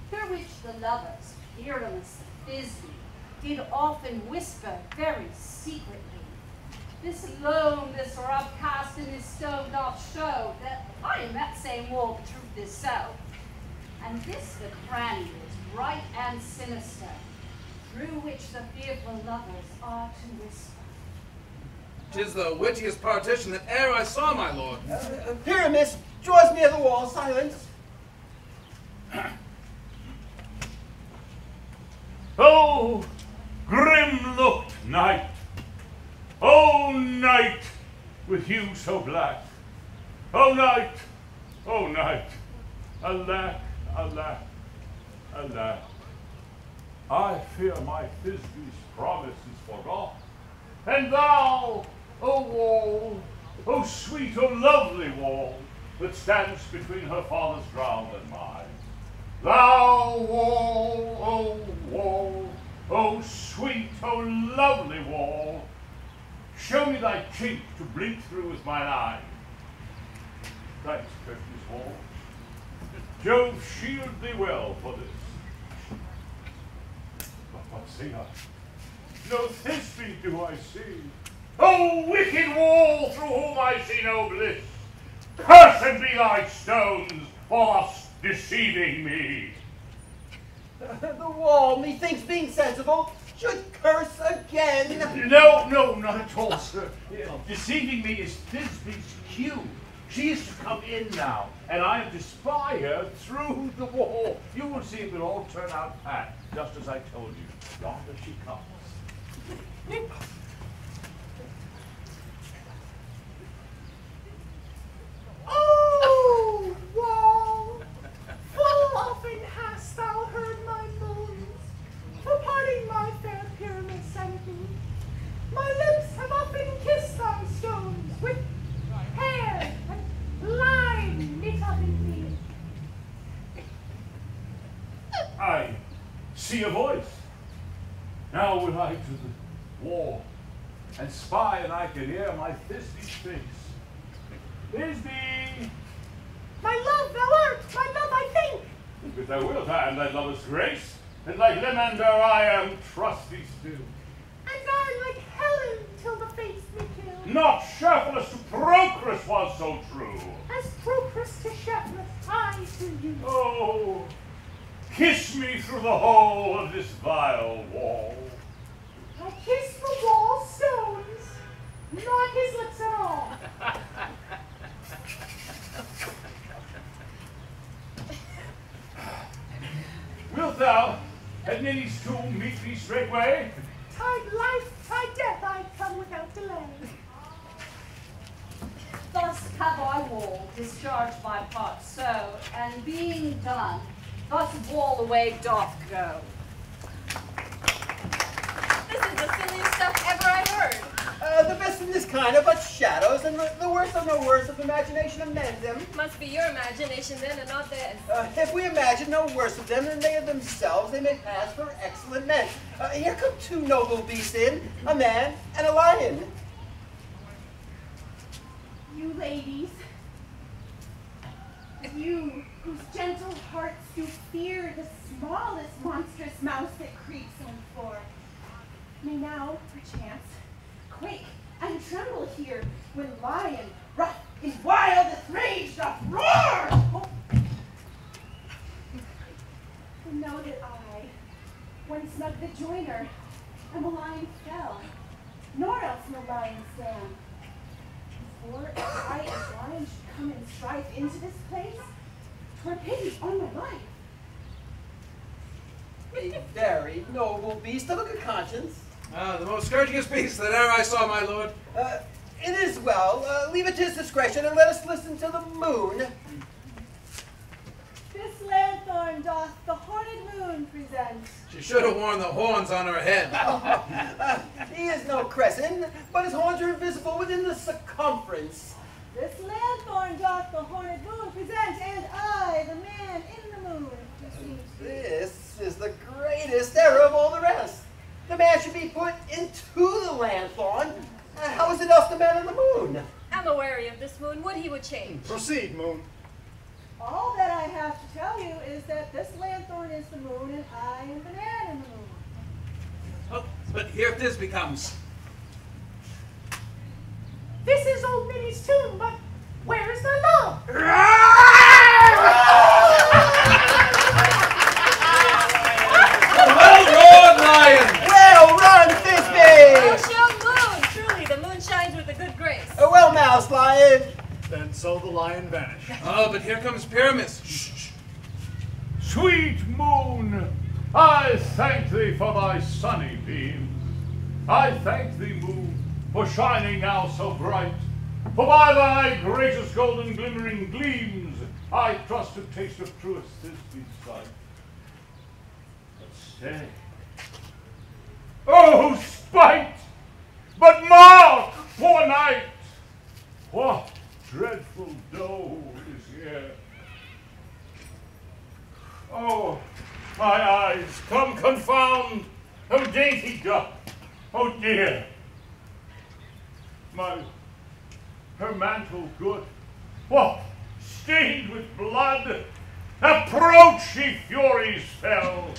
through which the lovers, Pyramus and Thisbe, did often whisper very secretly. This loam, this rough cast, and this stone doth show that I am that same wall, the truth is so. And this the cranny is right and sinister, through which the fearful lovers are to whisper. 'Tis the wittiest partition that e'er I saw, my lord. Pyramus draws near the wall, silence. Oh, grim-looked night! Oh, night, with hue so black! Oh, night! Oh, night! Alack, alack, alack! I fear my Thisbe's promise is forgot. And thou, O wall, O sweet, O lovely wall, that stands between her father's ground and mine. Thou wall, O sweet, O lovely wall, show me thy chink to blink through with mine eye. Thanks, precious wall. Jove shield thee well for this. But what say I? No Thisbe do I see. O wicked wall, through whom I see no bliss. Cursed be thy stones for thus deceiving me. The wall, methinks being sensible, should curse again. No, not at all, sir. Deceiving me is Thisbe's cue. She is to come in now, and I am to spy her through the wall. You will see it will all turn out pat, just as I told you. Yonder she comes. Oh, wall, full often hast thou heard my moans, for parting my fair Pyramus and me. My lips have often kissed thy stones, with hair and lime knit up in me. I see a voice. Now will I to the wall and spy, and I can hear my Thisbe's face. Thisbe! My love thou art, my love I think. If thou wilt, I am thy lover's grace, and like Leander I am trusty still. And I like Helen till the fates me kill. Not Shepheress to Procrus was so true. As Procrus to Shepheress, I to you. Oh, kiss me through the hole of this vile wall. I kiss the wall stones, not his lips at all. Wilt thou at Ninny's tomb meet me straightway? Tide life, tide death, I come without delay. Thus have I wall, discharged my part so, and being done, thus wall away doth go. This is the silliest stuff ever I heard. The best in this kind are but shadows, and the worst are no worse of imagination amend them. Must be your imagination then, and not theirs. If we imagine no worse of them than they of themselves, they may pass for excellent men. Here come two noble beasts in, a man and a lion. You ladies, you whose gentle hearts do fear the smallest monstrous mouse that creeps on the floor, may now, perchance, quake and tremble here when lion, rough in wildest rage, doth roar! Oh. And know that I, when snug the joiner, am a lion fell, nor else no lion stand. Or if I as lion should come and strive into this place, 'twere pity on my life. A very noble beast of a good conscience. The most courteous beast that e'er I saw, my lord. It is well. Leave it to his discretion, and let us listen to the moon. This lanthorn doth the horned moon present. She should have worn the horns on her head. He is no crescent, but his horns are invisible within the circumference. This lanthorn doth the horned moon present, and I, the man in the moon. This is the greatest error of all the rest. The man should be put into the lanthorn. How is it else the man in the moon? I'm awary of this moon. Would he would change. Proceed, moon. All that I have to tell you is that this lanthorn is the moon, and I am the man in the moon. Oh, but here this becomes. This is old Minnie's tomb, but where is their love? Well roared, lion! Well run, Thisbe! Well shown moon. Truly, the moon shines with a good grace. Well moused, lion. Then so the lion vanished. Oh, but here comes Pyramus. Shh. Sweet moon, I thank thee for thy sunny beams. I thank thee, moon, for shining now so bright. For by thy gracious golden glimmering gleams, I trust to taste of truest Thisbe's sight. But stay. Oh, spite! But mark, poor night! What dreadful dole is here? Oh, my eyes, come confound! Oh, dainty duck! Oh, dear! Her mantle good. What? Stained with blood? Approach, ye furies fell!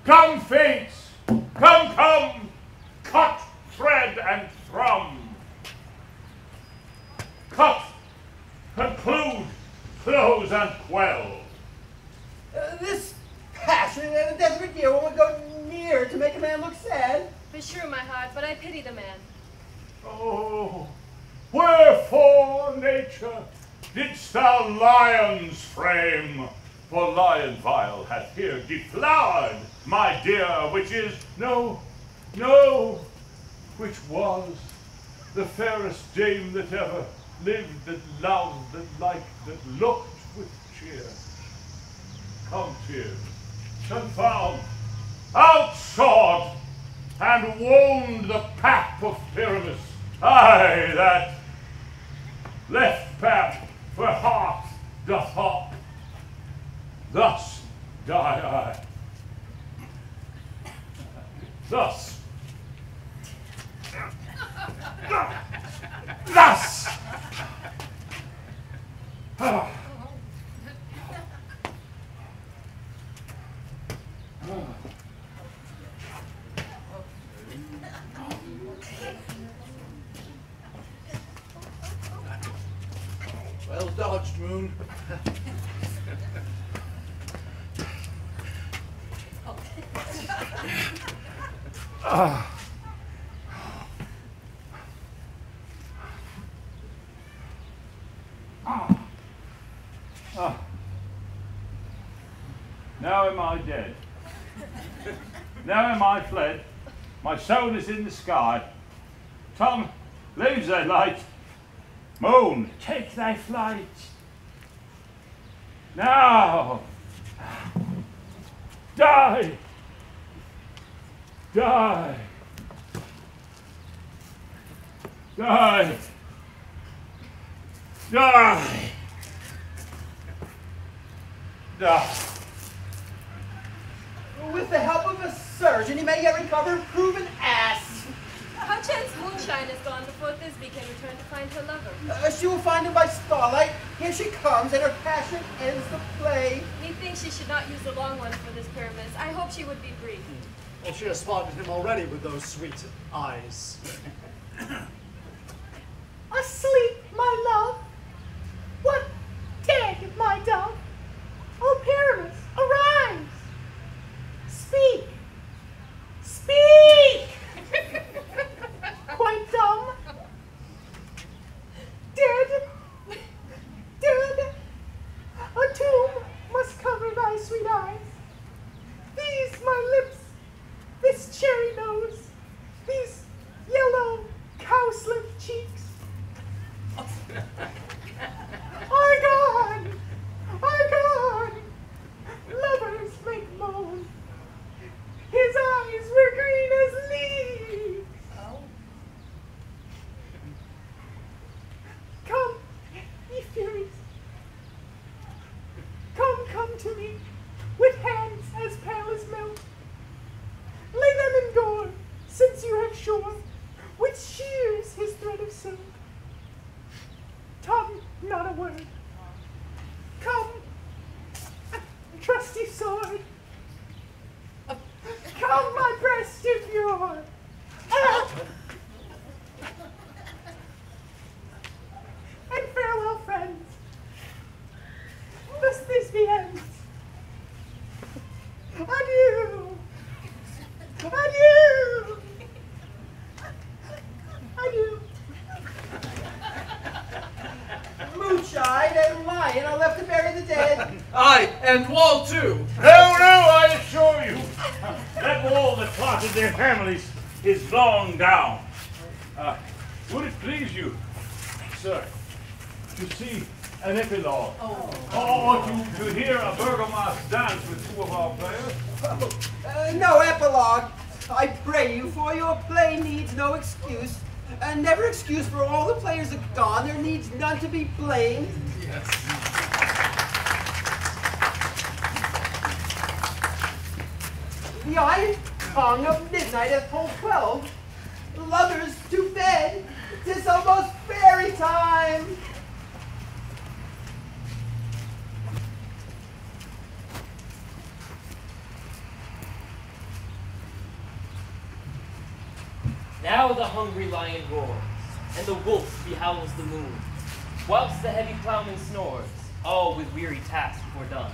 Come, fates! Come! Cut, thread, and thrum! Cut, conclude, close, and quell! This passion and a desperate year won't go near to make a man look sad. Beshrew my heart, but I pity the man. Oh, wherefore, nature, didst thou lions frame? For lion vile hath here deflowered my dear, which is, no, which was the fairest dame that ever lived, that loved, that liked, that looked with cheer. Come, tears, confound, out sword, and wound the pap of Pyramus. Aye, that left pap for heart doth hop. Thus die I. Thus. Thus. Well dodged, moon. Now now am I dead. Now am I fled. My soul is in the sky. Tom, leave thy light. Moon, take thy flight. Now, die. Die. Die. Die. Die. With the help of a surgeon, he may yet recover and prove an ass. How chance Moonshine is gone before Thisbe can return to find her lover? She will find him by starlight. Here she comes, and her passion ends the play. Methinks she should not use the long one for this pyramus. I hope she would be brief. Well, she has spotted him already with those sweet eyes. Asleep, my love. What dead, my dove? O Pyramus, arise. Speak. Speak. Quite dumb. Dead. Dead. A tomb must cover thy sweet eyes. These my lips, this cherry nose, these yellow cowslip cheeks are gone, are gone. Lovers make moan. His eyes were green as leaves. Oh. Come, ye furies. Come to me, with hands as pale as milk. Lay them in gore, since you have shore, which shears his thread of silk. Tom, not a word. Come, trusty sword. Come, my breast of yore. And farewell, friends. Thus this be ends. Adieu. Adieu. Adieu. Moonshine and Lion are left to bury the dead. Aye, and Wall too. No, I assure you. That wall that plotted their families is long down. Would it please you, sir, to see an epilogue? Or to hear a Bergamas dance with two of our players? No epilogue. I pray you, for your play needs no excuse. Never excuse, for all the players are gone. There needs none to be blamed. Yes. The iron tongue of midnight hath told 12. Lovers to bed. 'Tis almost fairy time. Now the hungry lion roars, and the wolf behowls the moon, whilst the heavy plowman snores, all with weary task fordone.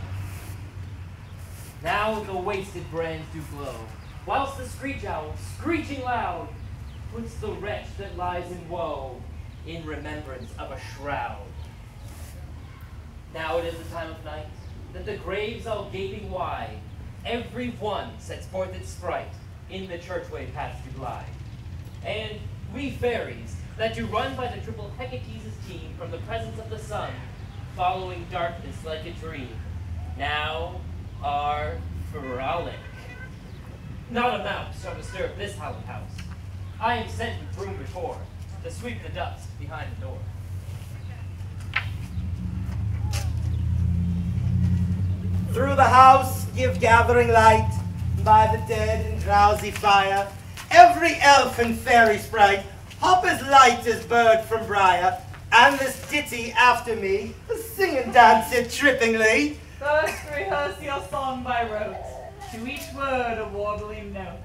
Now the wasted brands do glow, whilst the screech owl, screeching loud, puts the wretch that lies in woe in remembrance of a shroud. Now it is the time of night, that the graves all gaping wide, every one sets forth its sprite in the churchway paths to glide. And we fairies, that do run by the triple Hecate's team from the presence of the sun, following darkness like a dream, now are frolic. Not a mouse shall disturb this hallowed house. I am sent with broom before, to sweep the dust behind the door. Through the house give gathering light, by the dead and drowsy fire, every elf and fairy sprite hop as light as bird from briar, and this ditty after me, sing and dance it trippingly. First rehearse your song by rote, to each word a warbling note.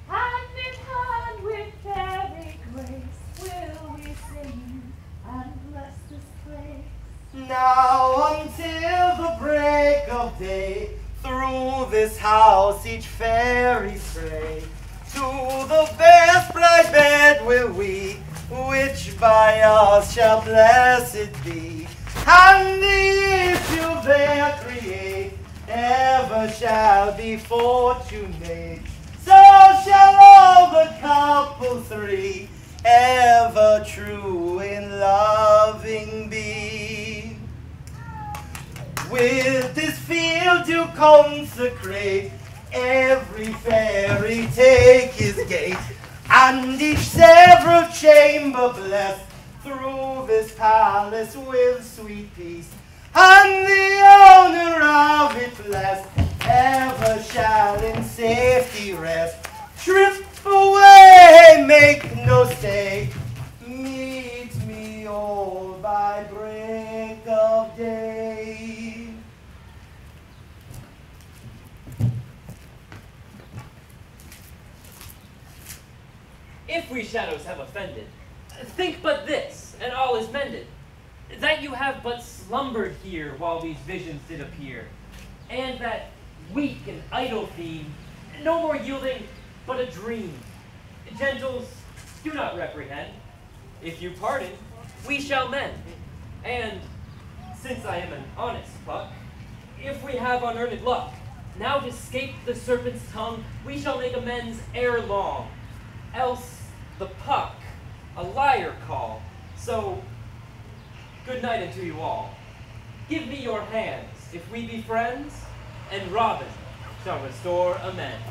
Hand in hand with fairy grace will we sing and bless this place. Now until the break of day, through this house each fairy stray, to the best bright bed will we, which by us shall blessed be. And the issue there create, ever shall be fortunate. So shall all the couple three ever true in loving be. With this field to consecrate, every fairy take his gate, and each several chamber blessed, through this palace with sweet peace, and the owner of it blessed, ever shall in safety rest. Trip away, make no stay, meet me all by break of day. If we shadows have offended, think but this, and all is mended, that you have but slumbered here while these visions did appear, and that weak and idle theme, no more yielding but a dream. Gentles, do not reprehend. If you pardon, we shall mend. And since I am an honest puck, if we have unearned luck, now to escape the serpent's tongue, we shall make amends ere long. Else the puck a liar call. So, good night unto you all. Give me your hands, if we be friends, and Robin shall restore amends.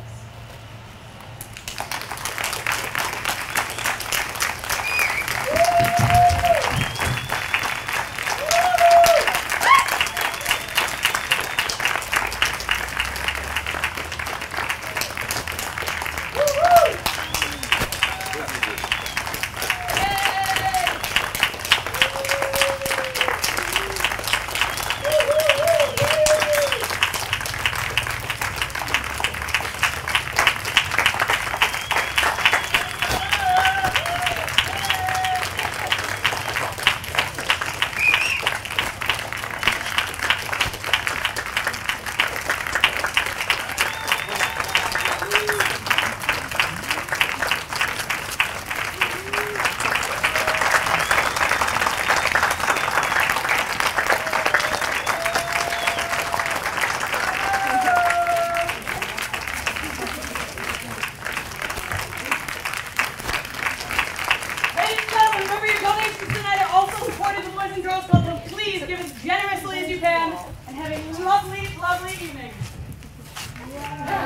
Generously as you can, and have a lovely, lovely evening. Yeah.